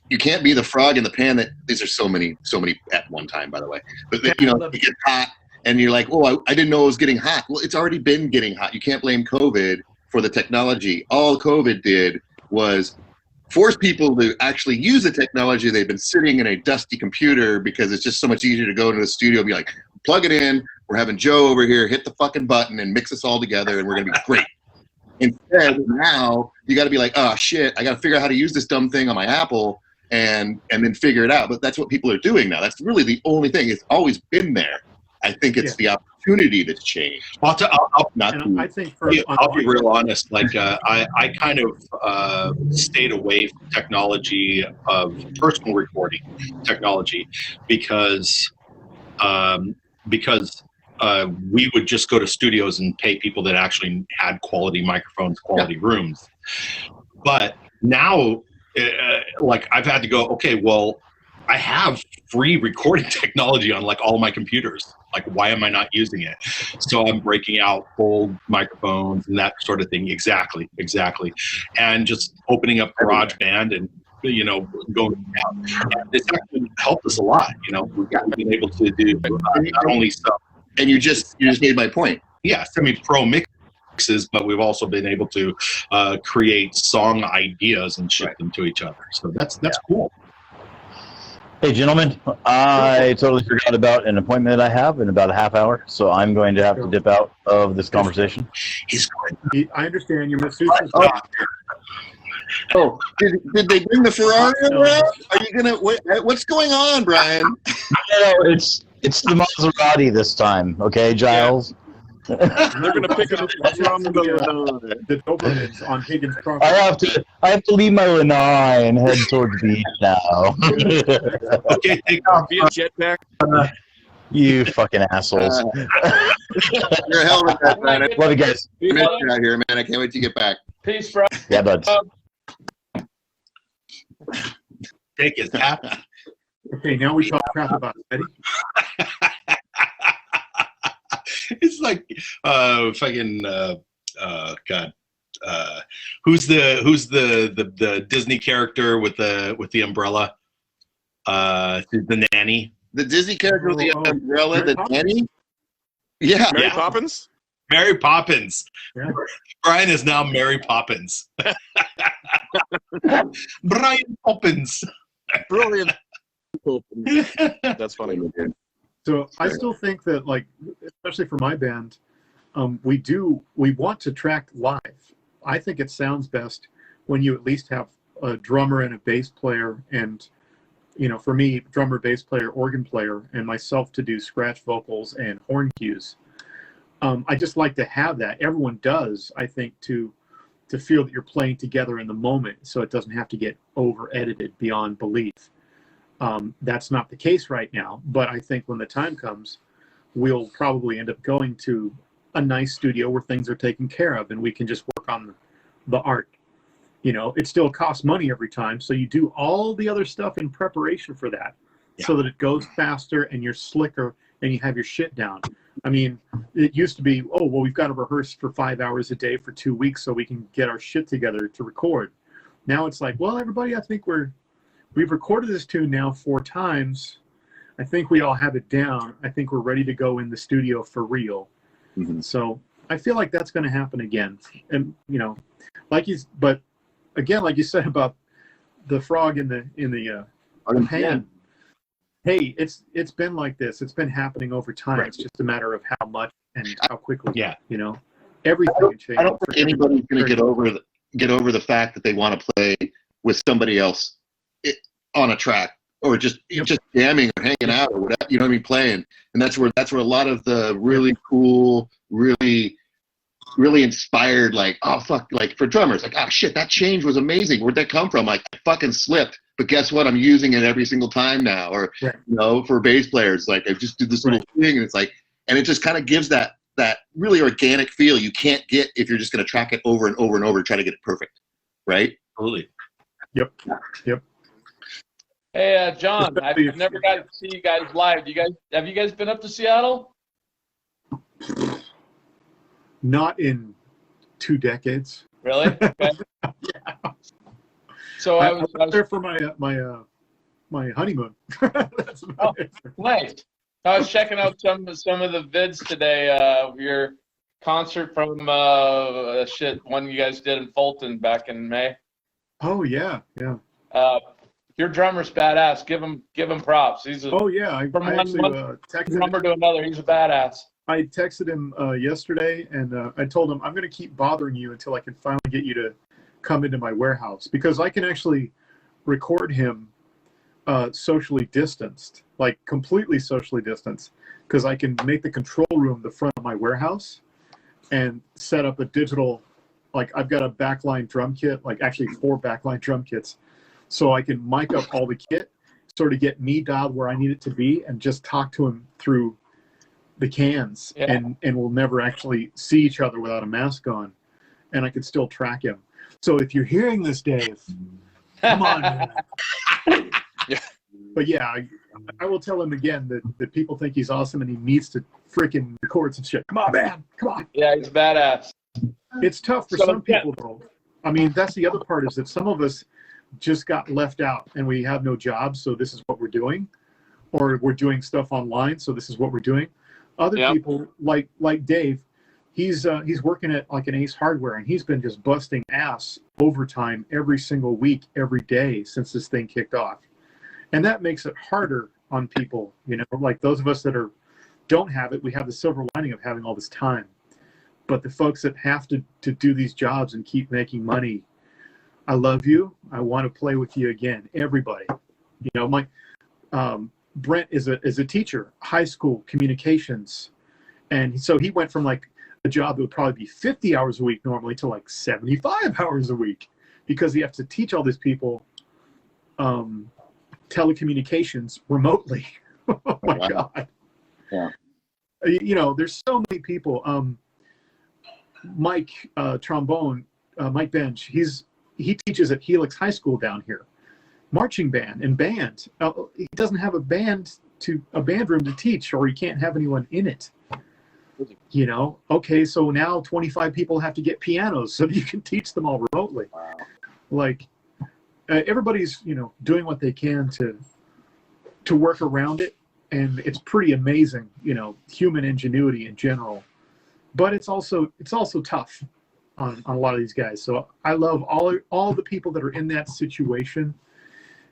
you can't be the frog in the pan. That these are so many at one time, by the way. But it gets hot. And you're like, oh, I didn't know it was getting hot. Well, it's already been getting hot. You can't blame COVID for the technology. All COVID did was force people to actually use the technology. They've been sitting in a dusty computer, because it's just so much easier to go into the studio and be like, plug it in. We're having Joe over here hit the fucking button and mix us all together, and we're going to be great. Instead, now you got to be like, oh, shit, I got to figure out how to use this dumb thing on my Apple and then figure it out. But that's what people are doing now. That's really the only thing. It's always been there. I think it's the opportunity that's changed. I'll I think I'll be real honest. Like I kind of stayed away from technology of personal recording technology because we would just go to studios and pay people that actually had quality microphones, quality rooms. But now, like I've had to go, okay, well, I have free recording technology on like all my computers. Like, why am I not using it? So I'm breaking out old microphones and that sort of thing. Exactly. And just opening up GarageBand and, you know, going out. And it's actually helped us a lot. You know, we've been able to do not only stuff. And you just made my point. Yeah, semi-pro mixes, but we've also been able to create song ideas and ship them to each other. So that's cool. Hey, gentlemen, I totally forgot about an appointment I have in about a half hour, so I'm going to have to dip out of this conversation. I understand your masseuse is Oh, did they bring the Ferrari around? Are you gonna? What's going on, Brian? No, it's the Maserati this time, okay, Giles? They're going to pick it up from the Dobermans on Higgins property. I have to leave my Lanai and head towards the beach now. Okay, take off. Be a jetpack. You fucking assholes. You're a hell of a guy, man. Love you guys. I miss you out here, man. I can't wait to get back. Peace, bro. Yeah, buds. Take his hat. Okay, now we talk crap about Eddie. It's like fucking God. Who's the Disney character with the umbrella? The nanny. The Disney character with the umbrella, the nanny? Yeah. Mary Poppins? Mary Poppins. Yeah. Brian is now Mary Poppins. Brian Poppins. Brilliant. That's funny. So I still think that, like, especially for my band, we want to track live. I think it sounds best when you at least have a drummer and a bass player, and, you know, for me, drummer, bass player, organ player, and myself to do scratch vocals and horn cues. I just like to have that. Everyone does, I think, to feel that you're playing together in the moment, so it doesn't have to get over edited beyond belief. That's not the case right now, but I think when the time comes, we'll probably end up going to a nice studio where things are taken care of and we can just work on the art. You know, it still costs money every time, so you do all the other stuff in preparation for that, so that it goes faster and you're slicker and you have your shit down. I mean, it used to be, oh, well, we've got to rehearse for 5 hours a day for 2 weeks so we can get our shit together to record. Now it's like, well, everybody, I think we've recorded this tune now 4 times. I think we all have it down. I think we're ready to go in the studio for real. Mm-hmm. So I feel like that's going to happen again. And, you know, but again, like you said about the frog in the pan. Hey, it's been like this. It's been happening over time. Right. It's just a matter of how much and how quickly. Yeah. You know, everything changes. I don't think anybody's going to get over the fact that they want to play with somebody else on a track, or just jamming or hanging out or whatever, you know what I mean, playing. And that's where a lot of the really cool, really inspired, like, oh fuck, like for drummers, like, oh shit, that change was amazing. Where'd that come from? Like, I fucking slipped, but guess what? I'm using it every single time now. Or you know, for bass players, like, I just did this little thing, and it's like, and it just kind of gives that really organic feel you can't get if you're just going to track it over and over and over and try to get it perfect, right? Absolutely. Yep. Hey, John, I've never got to see you guys live. Have you guys been up to Seattle? Not in 2 decades. Really? Okay. Yeah. So I was there for my honeymoon. That's about it. Nice. I was checking out some of the vids today of your concert from one you guys did in Fulton back in May. Oh yeah. Your drummer's badass. Give him props. He's I actually texted drummer to another. He's a badass. I texted him yesterday, and I told him I'm going to keep bothering you until I can finally get you to come into my warehouse, because I can actually record him socially distanced, like completely socially distanced, because I can make the control room the front of my warehouse and set up a digital, like I've got a backline drum kit, like actually 4 backline drum kits, so I can mic up all the kit, sort of get me dialed where I need it to be, and just talk to him through the cans, and we'll never actually see each other without a mask on, and I could still track him. So if you're hearing this, Dave, come on, man. But yeah, I will tell him again that people think he's awesome and he needs to freaking record some shit. Come on, man. Come on. Yeah, he's badass. It's tough for some people, though. I mean, that's the other part, is that some of us just got left out and we have no jobs, so this is what we're doing. Or we're doing stuff online, so this is what we're doing. Other people, like Dave, he's working at like an Ace Hardware, and he's been just busting ass overtime every single week, every day since this thing kicked off. And that makes it harder on people, you know, like those of us that don't have it, we have the silver lining of having all this time. But the folks that have to do these jobs and keep making money, I love you. I want to play with you again. Everybody, you know, my Brent is a teacher, high school communications. And so he went from like a job that would probably be 50 hours a week normally to like 75 hours a week, because he has to teach all these people telecommunications remotely. Oh my God. Yeah. You know, there's so many people. Mike trombone, Mike Bench, he teaches at Helix High School down here, marching band and band. He doesn't have a band room to teach, or he can't have anyone in it. You know, okay, so now 25 people have to get pianos so you can teach them all remotely. Wow. Like everybody's, you know, doing what they can to work around it, and it's pretty amazing, you know, human ingenuity in general. But it's also tough on a lot of these guys. So I love all the people that are in that situation,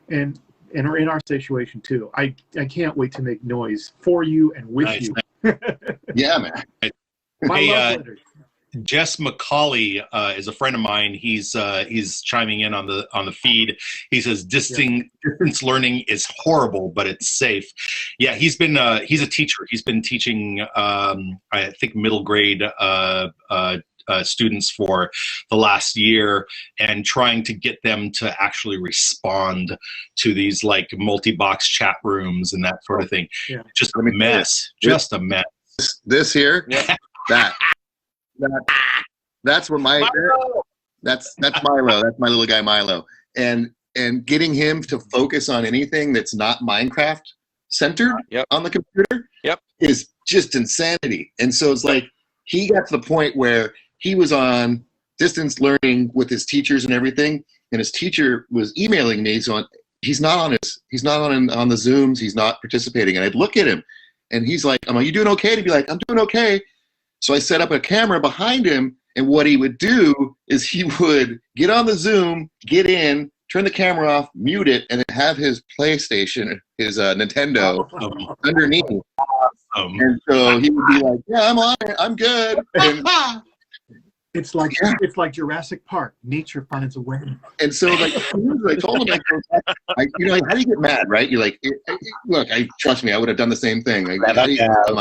and are in our situation too. I can't wait to make noise for you and with you. Yeah, man. Hey, Jess McCauley is a friend of mine. He's chiming in on the feed. He says distance learning is horrible, but it's safe. Yeah, he's a teacher. He's been teaching I think middle grade students for the last year, and trying to get them to actually respond to these like multi-box chat rooms and that sort of thing. Yeah. Just a mess. Just a mess. This here, that's where that's Milo. That's my little guy Milo. And getting him to focus on anything that's not Minecraft centered on the computer is just insanity. And so it's like he got to the point where he was on distance learning with his teachers and everything, and his teacher was emailing me, so he's not on the Zooms, he's not participating. And I'd look at him and he's like, "Are you doing okay?" To be like, "I'm doing okay." So I set up a camera behind him, and what he would do is he would get on the Zoom, get in, turn the camera off, mute it, and then have his PlayStation, his Nintendo underneath. And so he would be like, "Yeah, I'm on it. I'm good." And it's like Jurassic Park. Nature finds a way. And so, like, I told him, you know, how do you get mad, right? You're like, look, trust me, I would have done the same thing. I'm not angry. I'm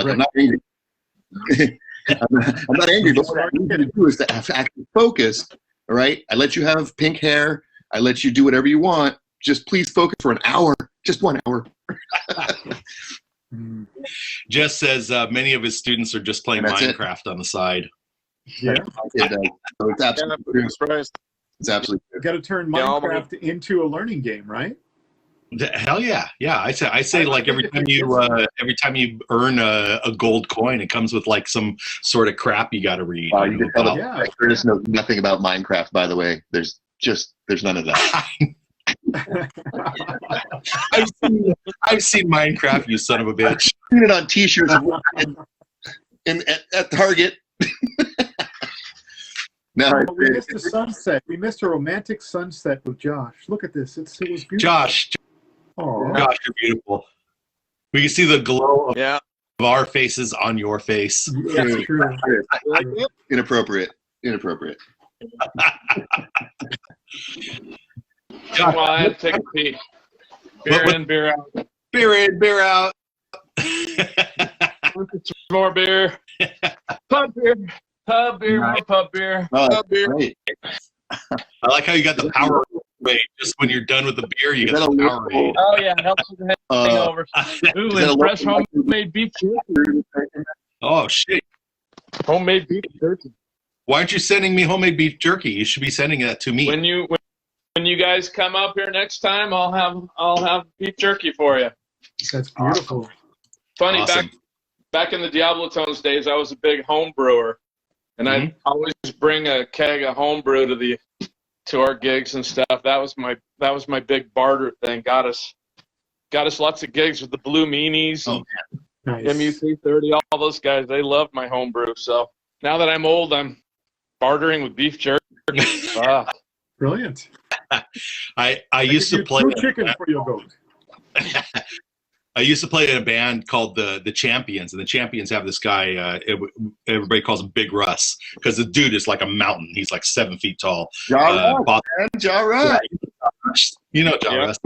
not angry, but what I need you to do is to actually focus. All right, I let you have pink hair. I let you do whatever you want. Just please focus for an hour, just 1 hour. Jess says many of his students are just playing Minecraft on the side. Yeah, so it's absolutely It's absolutely true. Got to turn Minecraft into a learning game, right? Hell yeah, yeah. I say like every time you earn a gold coin, it comes with like some sort of crap you got to read. You can tell Curtis knows nothing about Minecraft, by the way. There's none of that. I've seen Minecraft, you son of a bitch. I've seen it on T-shirts at Target. No, we missed a sunset. We missed a romantic sunset with Josh. Look at this. It was beautiful. Josh, you're beautiful. We can see the glow of our faces on your face. That's true. Inappropriate. Come on, take a peek. Beer in, beer out. Beer in, beer out. More beer. Pub beer. Pub beer. More pub beer. Oh, Pub beer. great. I like how you got the Powerade. Just when you're done with the beer, you Is got that the a Powerade. Oh, yeah. It helps with the hangover. Ooh, that a and fresh local- homemade beef jerky. Oh, shit. Homemade beef jerky. Why aren't you sending me homemade beef jerky? You should be sending that to me. When you guys come up here next time, I'll have beef jerky for you. That's beautiful. Funny, Awesome. back in the Diablo Tones days, I was a big home brewer, and I'd always bring a keg of home brew to our gigs and stuff. That was my big barter thing. Got us lots of gigs with the Blue Meanies, Oh, Nice. MU330, all those guys. They loved my home brew. So now that I'm old, I'm bartering with beef jerky. Ah. Brilliant. I used to play. Two chicken for your goat. I used to play in a band called the Champions, and the Champions have this guy. Everybody calls him Big Russ because the dude is like a mountain. He's like 7 feet tall. Ja Russ. You know Ja Yeah. Russ.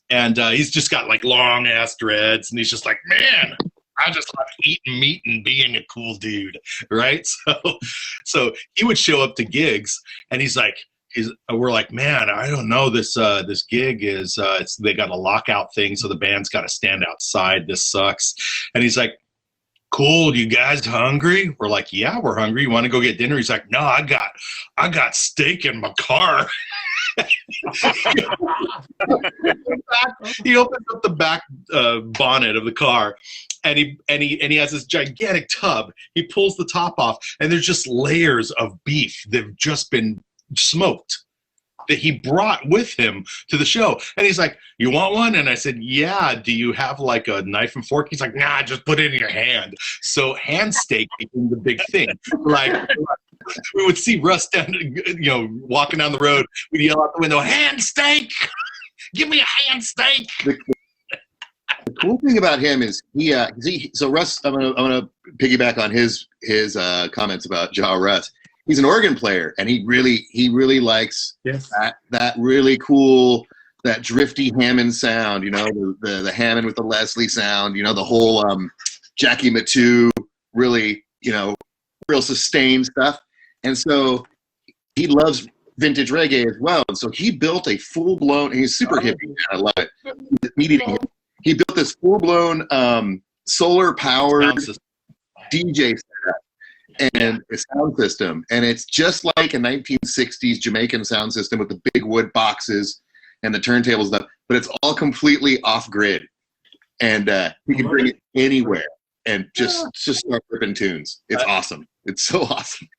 And he's just got like long ass dreads, and he's just like, man, I just love eating meat and being a cool dude, right? So he would show up to gigs, and we're like, man, I don't know, this gig is they got a lockout thing, so the band's got to stand outside. This sucks. And he's like, cool, you guys hungry? We're like, yeah, we're hungry. You want to go get dinner? He's like, no, I got steak in my car. He opens up the back bonnet of the car, and he has this gigantic tub. He pulls the top off, and there's just layers of beef that've just been smoked that he brought with him to the show. And he's like, you want one? And I said, yeah. Do you have like a knife and fork? He's like, nah, just put it in your hand. So hand steak became the big thing. Like, we would see Russ down, walking down the road. We'd yell out the window, hand steak! Give me a hand steak! The cool thing about him is so Russ, I'm gonna piggyback on his comments about Ja Russ. He's an organ player, and he really likes that really cool, that drifty Hammond sound, the Hammond with the Leslie sound, the whole Jackie Matu, really, real sustained stuff. And so he loves vintage reggae as well. And so he built a full-blown, he's super hippie, I love it. He built this full-blown solar-powered DJ setup and a sound system. And it's just like a 1960s Jamaican sound system with the big wood boxes and the turntables stuff, but it's all completely off-grid. And he can bring it anywhere and just start ripping tunes. It's awesome. It's so awesome.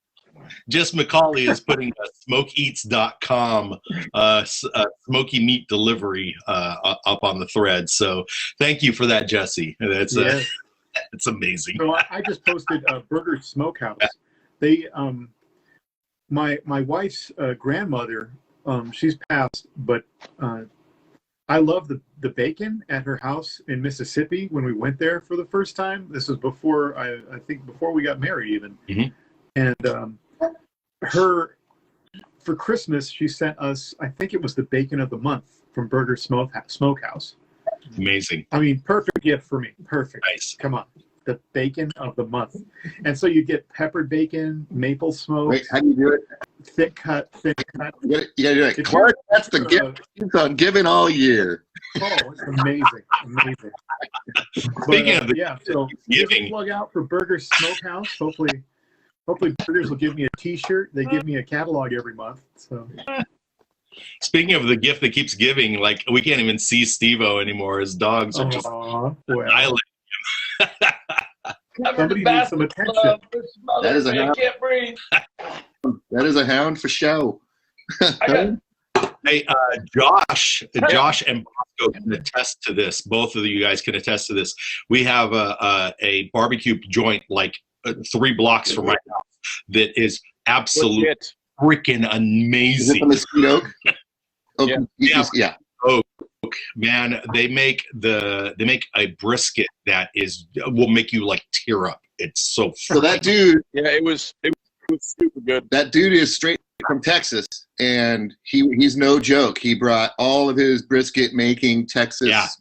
Jess McCauley is putting smokeeats.com smoky meat delivery up on the thread. So thank you for that, Jesse. That's it's amazing. So I just posted Burger Smokehouse. They my wife's grandmother, she's passed, but I love the bacon at her house in Mississippi when we went there for the first time. This was before I think before we got married even. Mm-hmm. And for Christmas, she sent us, I think it was the bacon of the month from Burger Smokehouse. Amazing. I mean, perfect gift for me. Perfect. Nice. Come on. The bacon of the month. And so you get peppered bacon, maple smoke. Wait, how do you do it? Thin cut. You gotta do it. Clark, that's the gift he's on giving all year. Oh, it's amazing. Speaking of the so giving, plug out for Burger Smokehouse. Hopefully Burgers will give me a T-shirt. They give me a catalog every month. So. Speaking of the gift that keeps giving, like we can't even see Stevo anymore. His dogs are just annihilating him. Somebody needs some attention. That is a hound. Can't breathe. That is a hound for show. Hey, Josh and Bosco can attest to this. Both of you guys can attest to this. We have a barbecue joint like 3 blocks from my house that is absolutely freaking amazing. Is it the Mesquite Oak? Yeah. Oak, man, they make a brisket that will make you like tear up. It's so that dude. Yeah, it was super good. That dude is straight from Texas, and he's no joke. He brought all of his brisket making Texas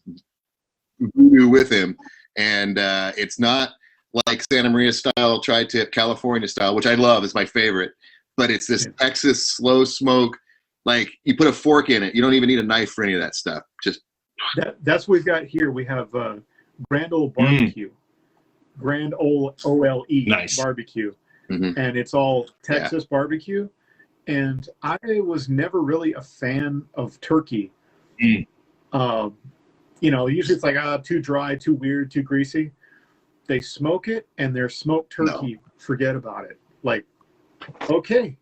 voodoo with him, and it's not like Santa Maria style tri-tip California style, which I love. It's my favorite, but it's this Texas slow smoke. Like you put a fork in it, you don't even need a knife for any of that stuff. Just that's what we've got here. We have Grand Ole Barbecue, Grand Ole OLE barbecue, and it's all Texas barbecue. And I was never really a fan of turkey. You know, usually it's like too dry, too weird, too greasy. They smoke it, and their smoked turkey. Forget about it. Like, okay,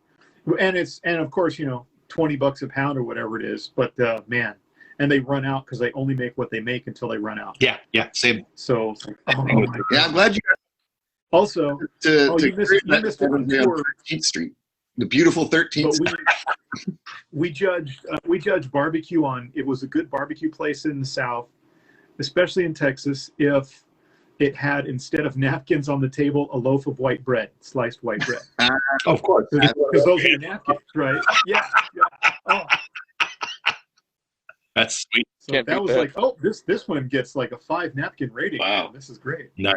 and of course, you know, $20 a pound or whatever it is. But man, and they run out because they only make what they make until they run out. Yeah, same. So, I'm glad you. Also, you missed it on 13th Street, the beautiful 13th Street. We judged barbecue on it was a good barbecue place in the South, especially in Texas, if it had, instead of napkins on the table, a loaf of white bread, sliced white bread. Of course, because those are the napkins, right? Yeah. Oh. That's sweet. So that was like, oh, this one gets like a 5 napkin rating. Wow, this is great. Nice.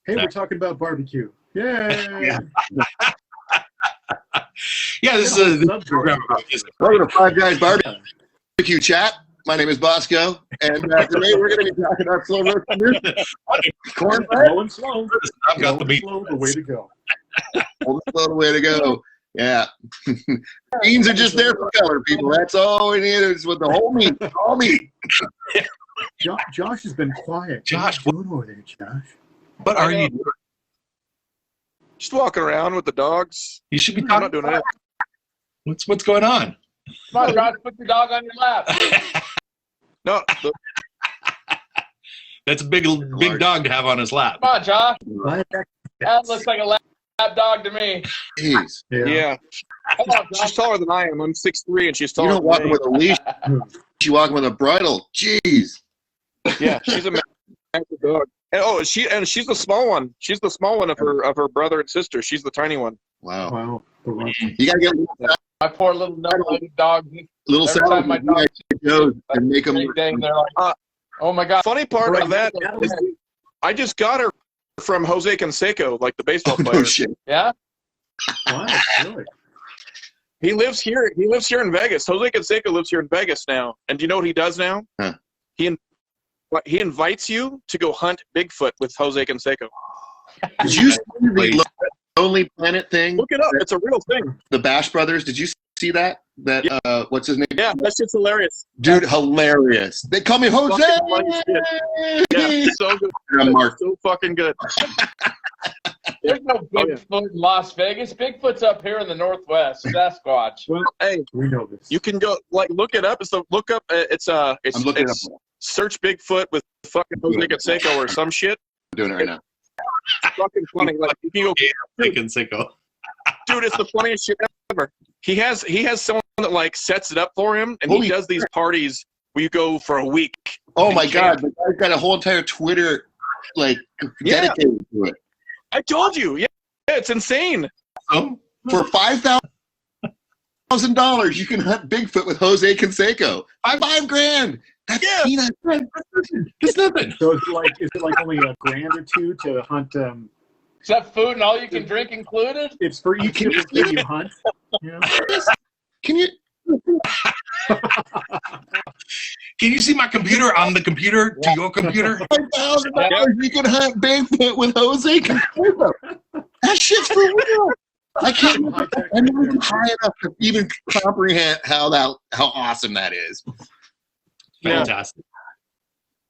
Hey, we're talking about barbecue. Yay! This is a program about this. Welcome to Five Guys Barbecue Chat. My name is Bosco, and today we're going to be talking about slow roast cornbread. Slow and slow. I've got the beat. Slow, the way to go. Slow, the way to go. Yeah. Beans are just there for color, people. That's all we need is with the whole meat. All meat. Josh has been quiet. Josh, what are you doing over there, Josh? What are you doing? Just walking around with the dogs. You should be I'm not doing that. What's going on? Come on, Josh, put your dog on your lap. No. That's a big dog to have on his lap. Come on, Josh. That looks like a lap dog to me. Jeez. Yeah. Come on, Josh. She's taller than I am. I'm 6'3", and she's taller. You don't walk with a leash. You walk with a bridle. Jeez. Yeah, she's a massive dog. And she's the small one. She's the small one of her brother and sister. She's the tiny one. Wow. You gotta get my poor little no-legged dog. Little Every time my dog goes and make them. they're like, oh my God. Funny part of that is I just got her from Jose Canseco, like the baseball player. No shit. Yeah? Wow, really? He lives here. He lives here in Vegas. Jose Canseco lives here in Vegas now. And do you know what he does now? Huh. He invites you to go hunt Bigfoot with Jose Canseco. Did you see the Lonely Planet thing? Look it up. It's a real thing. The Bash Brothers. Did you see that? What's his name? Yeah, that's just hilarious. Dude, hilarious. They call me Jose. Yeah, so good. So fucking good. There's no Bigfoot in Las Vegas. Bigfoot's up here in the Northwest. Sasquatch. Well, hey, we know this. You can go look it up. It's I'm looking it up. Search Bigfoot with fucking Jose Canseco or some shit. I'm doing it right now. It's fucking funny. Like you can go, dude, it's the funniest shit ever. He has someone that like sets it up for him, and he does these parties where you go for a week. Oh my God, the guy's got a whole entire Twitter dedicated to it. I told you, yeah, it's insane. For $5,000, you can hunt Bigfoot with Jose Canseco. $5,000. That's peanuts. It's nothing. So is it like only $1,000 or $2,000 to hunt? Is that food and all you can drink included? It's for each thing you hunt. You know? Can you? Can you see my computer on the computer to your computer? $5,000 you can hunt Bigfoot with Jose Canseco. That shit's for real. I can't. I'm not even high enough to even comprehend how awesome that is. Fantastic.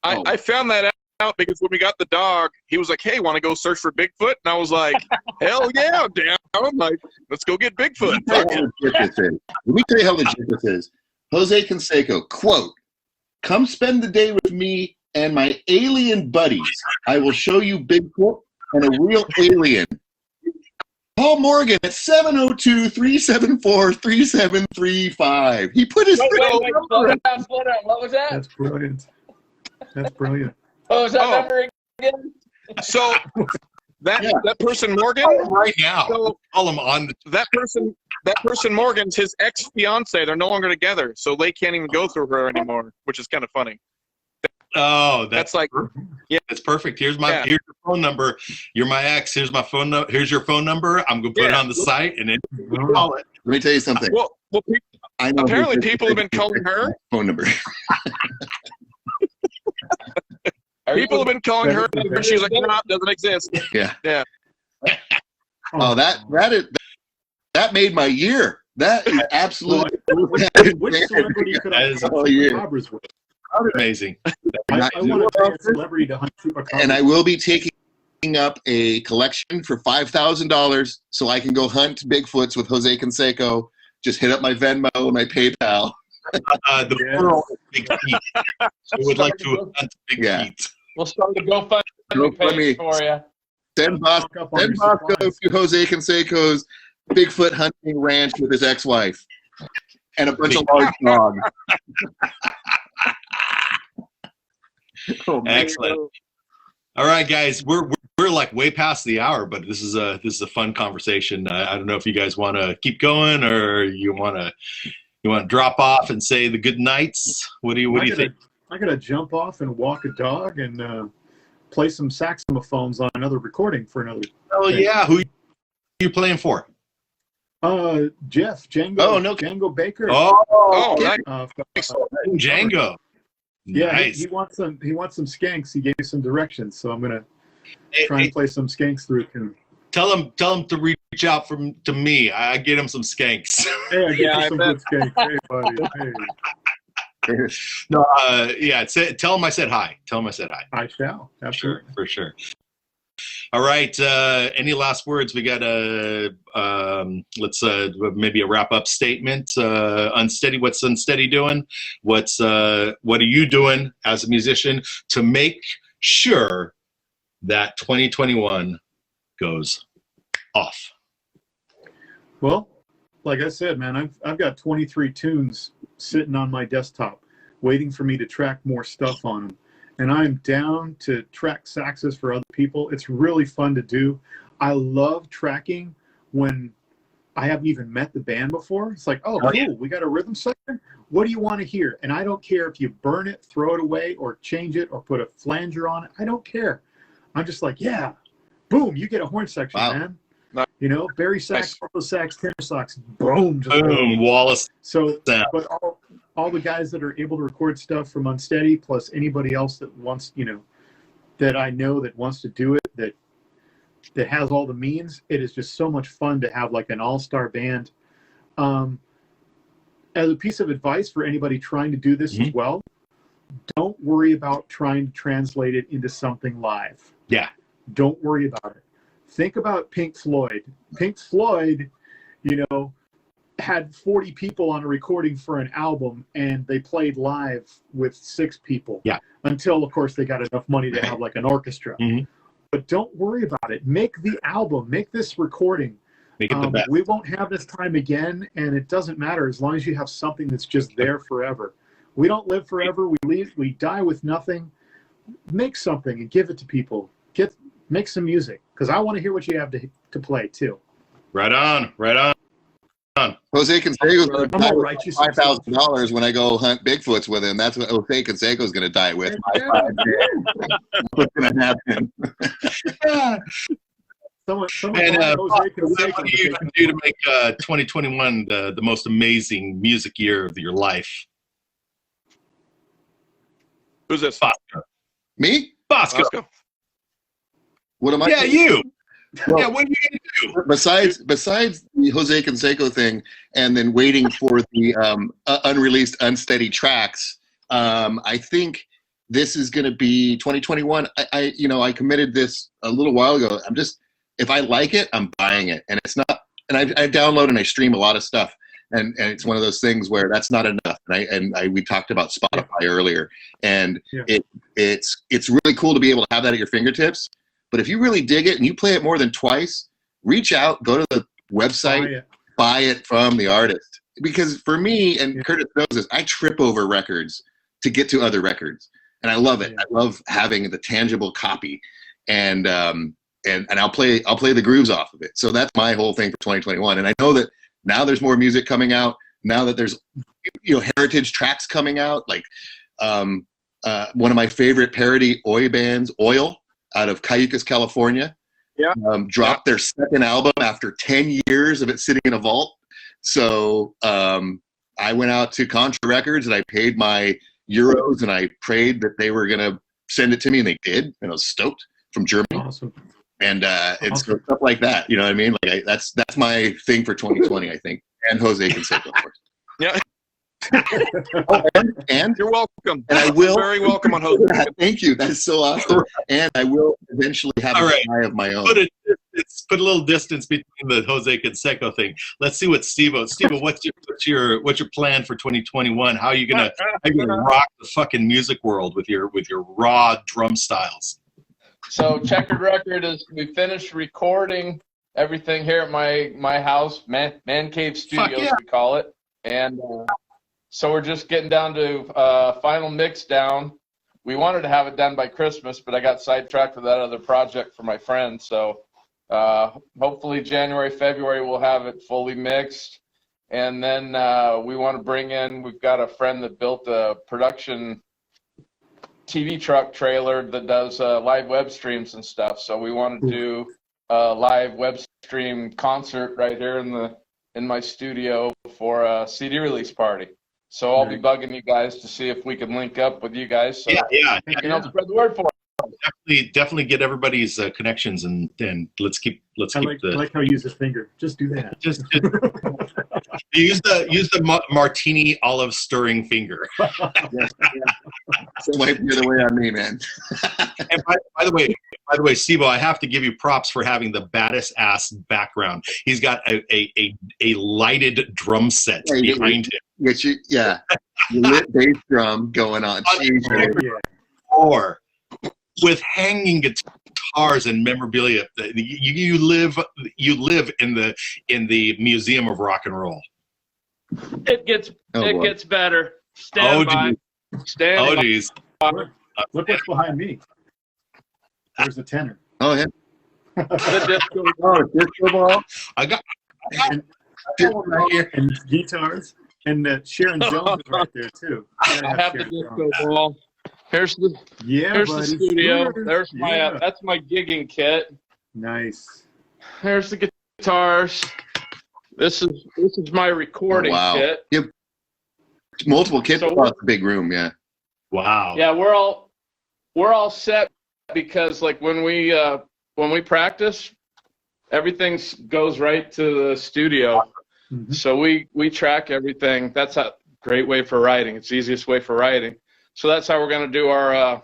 I found that out because when we got the dog, he was like, "Hey, want to go search for Bigfoot?" And I was like, "Hell yeah, I'm down!" I'm like, "Let's go get Bigfoot." Let me tell you how legit this is. Jose Canseco, quote, "Come spend the day with me and my alien buddies. I will show you Bigfoot and a real alien. Paul Morgan at 702-374-3735. He put his Slow down. What was that? That's brilliant. That's brilliant. What was that number again? So That person Morgan. Right now, So call him on. that person Morgan's his ex-fiance. They're no longer together, so they can't even go through her anymore, which is kind of funny. Oh, That's like, yeah, that's perfect. Here's your phone number. You're my ex. Here's my phone number. Here's your phone number. I'm gonna put it on the site and then call it. Let me tell you something. Well, I know apparently people have been calling her. Phone number. People have been calling her, but she's like, no, it doesn't exist. Yeah. Yeah. Oh, that made my year. That is absolutely. Which celebrity could I all year. robbers with? Amazing. I want to be a celebrity to hunt chupacabras. And I will be taking up a collection for $5,000 so I can go hunt Bigfoots with Jose Canseco. Just hit up my Venmo and my PayPal. The world is Big Feet. I would like to hunt Big Feet. We'll start a GoFundMe page for you. Send Bosco to Jose Canseco's Bigfoot hunting ranch with his ex-wife and a bunch of large dogs. Excellent. All right, guys, we're like way past the hour, but this is a fun conversation. I don't know if you guys want to keep going or you want to drop off and say the good nights. What do you think? I gotta jump off and walk a dog and play some saxophones on another recording for another. Oh yeah, who are you playing for? Jeff Django. Oh no, Django Baker. Oh, nice. Django. Yeah, nice. he wants some skanks. He gave me some directions, so I'm gonna try and play some skanks through him. Tell him to reach out to me. I get him some skanks. Hey, I get you some good skanks. Hey, buddy. Hey. No, tell him I said hi. Tell him I said hi. I shall. Absolutely. For sure. All right. Any last words? We got let's maybe a wrap up statement. Unsteady. What's Unsteady doing? What are you doing as a musician to make sure that 2021 goes off? Well, like I said, man, I've got 23 tunes sitting on my desktop waiting for me to track more stuff on them. And I'm down to track saxes for other people. It's really fun to do. I love tracking when I haven't even met the band before. It's like, oh, cool, yeah. We got a rhythm section. What do you want to hear? And I don't care if you burn it, throw it away, or change it, or put a flanger on it. I don't care. I'm just like, yeah, boom, you get a horn section, man. You know, Barry sax, alto sax, tenor sax, boom. Boom, Wallace. So, but all the guys that are able to record stuff from Unsteady, plus anybody else that wants, that I know that wants to do it, that has all the means, it is just so much fun to have like an all-star band. As a piece of advice for anybody trying to do this as well, don't worry about trying to translate it into something live. Yeah. Don't worry about it. Think about Pink Floyd. Pink Floyd, had 40 people on a recording for an album, and they played live with 6 people. Yeah. Until, of course, they got enough money to have like an orchestra. But don't worry about it. Make the album. Make this recording. Make it the best. We won't have this time again, and it doesn't matter as long as you have something that's just there forever. We don't live forever. We die with nothing. Make something and give it to people. Make some music, because I want to hear what you have to play too. Right on. Jose Canseco's going to die with $5,000 when I go hunt Bigfoots with him. That's what Jose Canseco's going to die with. What's going to happen? What do you do to make 2021 the most amazing music year of your life? Who's this? Bosco. Me? Bosco. What am I? Yeah, you. Well, what are you going to do? Besides the Jose Canseco thing, and then waiting for the unreleased Unsteady tracks, I think this is going to be 2021. I committed this a little while ago. If I like it, I'm buying it, and it's not. And I download and I stream a lot of stuff, and it's one of those things where that's not enough. We talked about Spotify earlier, and it's really cool to be able to have that at your fingertips. But if you really dig it and you play it more than twice, reach out, go to the website, buy it from the artist. Because for me, and Curtis knows this, I trip over records to get to other records. And I love it. I love having the tangible copy. And and I'll play the grooves off of it. So that's my whole thing for 2021. And I know that now there's more music coming out. Now that there's heritage tracks coming out, like one of my favorite parody oi bands, Oil, out of Cayucas, California, dropped their second album after 10 years of it sitting in a vault. So I went out to Contra Records and I paid my euros and I prayed that they were gonna send it to me, and they did, and I was stoked, from Germany. Awesome. And it's stuff like that, you know what I mean? Like that's my thing for 2020, I think. And Jose Canseco, of course. Yeah. and You're welcome. And I will. Very welcome on Jose. Thank you. That's so awesome. And I will eventually have a guy of my own. Put a little distance between the Jose Canseco thing. Let's see what Stevo, what's your plan for 2021? How are you gonna rock the fucking music world with your raw drum styles? So Checkered Record we finished recording everything here at my house, Man Cave Studios, we call it. And so we're just getting down to final mix down. We wanted to have it done by Christmas, but I got sidetracked with that other project for my friend. So hopefully January, February, we'll have it fully mixed. And then we want to we've got a friend that built a production TV truck trailer that does live web streams and stuff. So we want to do a live web stream concert right here in my studio for a CD release party. So I'll be bugging you guys to see if we can link up with you guys. So spread the word for it. Definitely get everybody's connections and let's keep I like how you use his finger. Just do that. Just use the martini olive stirring finger. So might be the other way on me, man. And by the way, Stevo, I have to give you props for having the baddest ass background. He's got a lighted drum set behind him. Lit bass drum going on. Or with hanging guitars and memorabilia. You live in the Museum of Rock and Roll. It gets better. Stand by. Geez. Look what's behind me. There's the tenor. Oh yeah. The disco. Disco ball. I got right here. And guitars. And Sharon Jones is right there too. I have the disco ball. Here's the studio. There's that's my gigging kit. Nice. There's the guitars. This is my recording kit. Yep. Multiple kits across the big room. Yeah. Wow. Yeah, we're all set because like when we practice, everything goes right to the studio. Mm-hmm. So we track everything. That's a great way for writing. It's the easiest way for writing. So that's how we're going to do our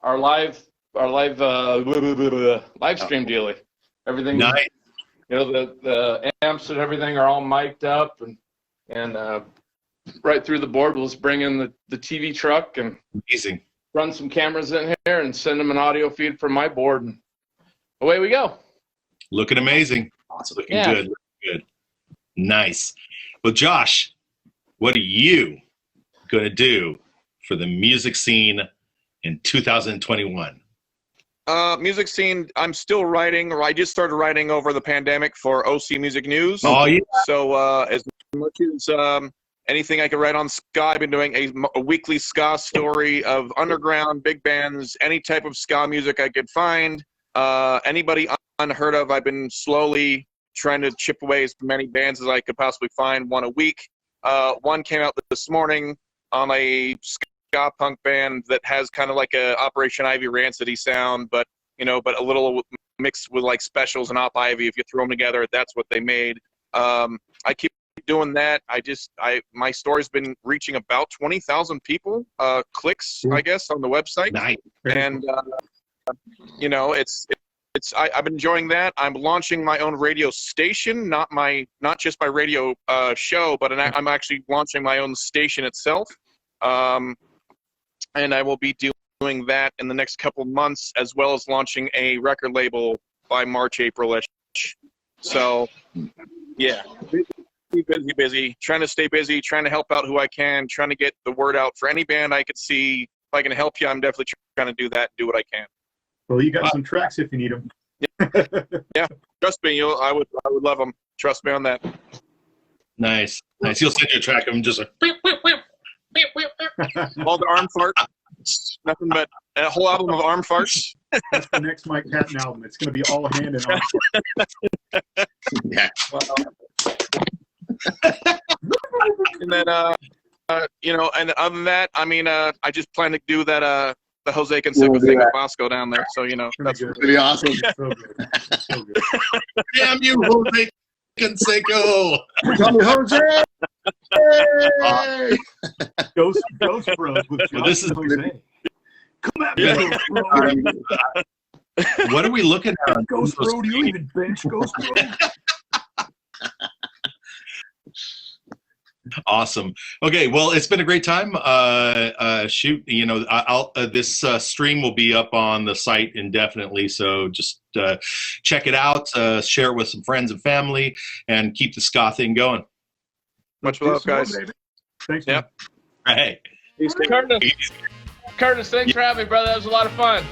live stream dealie. Everything, nice. The amps and everything are all mic'd up and right through the board. We'll just bring in the TV truck and amazing. Run some cameras in here and send them an audio feed from my board, and away we go. Looking amazing. Awesome. Looking good. Good. Nice. Well, Josh, what are you going to do for the music scene in 2021? Music scene, I'm still writing, or I just started writing over the pandemic for OC Music News. Oh, yeah. So as much as anything I could write on ska, I've been doing a weekly ska story of underground, big bands, any type of ska music I could find. Anybody unheard of, I've been slowly trying to chip away as many bands as I could possibly find, one a week. One came out this morning on a ska punk band that has kind of like a Operation Ivy Rancid-y sound, but a little mixed with like Specials and Op Ivy. If you throw them together, that's what they made. I keep doing that. My story's been reaching about 20,000 people, clicks, I guess, on the website. Nice. And I've been enjoying that. I'm launching my own radio station, not just my radio show, but I'm actually launching my own station itself. And I will be doing that in the next couple of months, as well as launching a record label by March, April-ish. So, yeah, busy, trying to stay busy, trying to help out who I can, trying to get the word out for any band I could see. If I can help you, I'm definitely trying to do that, do what I can. Well, you got some tracks if you need them. Yeah, trust me, I would love them. Trust me on that. Nice. You'll send you a track of them just like. All the arm farts, nothing but a whole album of arm farts. That's the next Mike Patton album. It's going to be all hand and arm. Yeah. And then, and other than that, I mean, I just plan to do that, the Jose Canseco thing with Bosco down there. So, that's good. Pretty awesome. So good. So good. Damn you, Jose Canseco! Come Jose! Ghost Bros with Well, this is- Jose. Come at Yeah. me, Ghost Bro. What are we looking at? Ghost Bro, do you even bench Ghost Bro? Awesome. Okay, well, it's been a great time. Shoot, I'll this stream will be up on the site indefinitely, so just check it out, share it with some friends and family, and keep the ska thing going. Much love, guys. Thanks, man. Yep. Hey, Curtis, thanks for having me, brother. That was a lot of fun.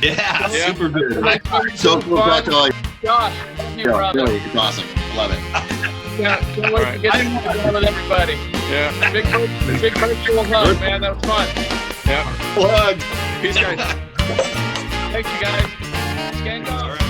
yeah, Yeah. super good. Thanks for So cool to talk to all you. Josh, thank you, Yeah, brother. really, it's awesome. Love it. Yeah, can't wait to get together with everybody. Yeah. Big virtual hug, man. That was fun. Yeah. Plug. Peace, guys. Thanks, you guys. Scan All right.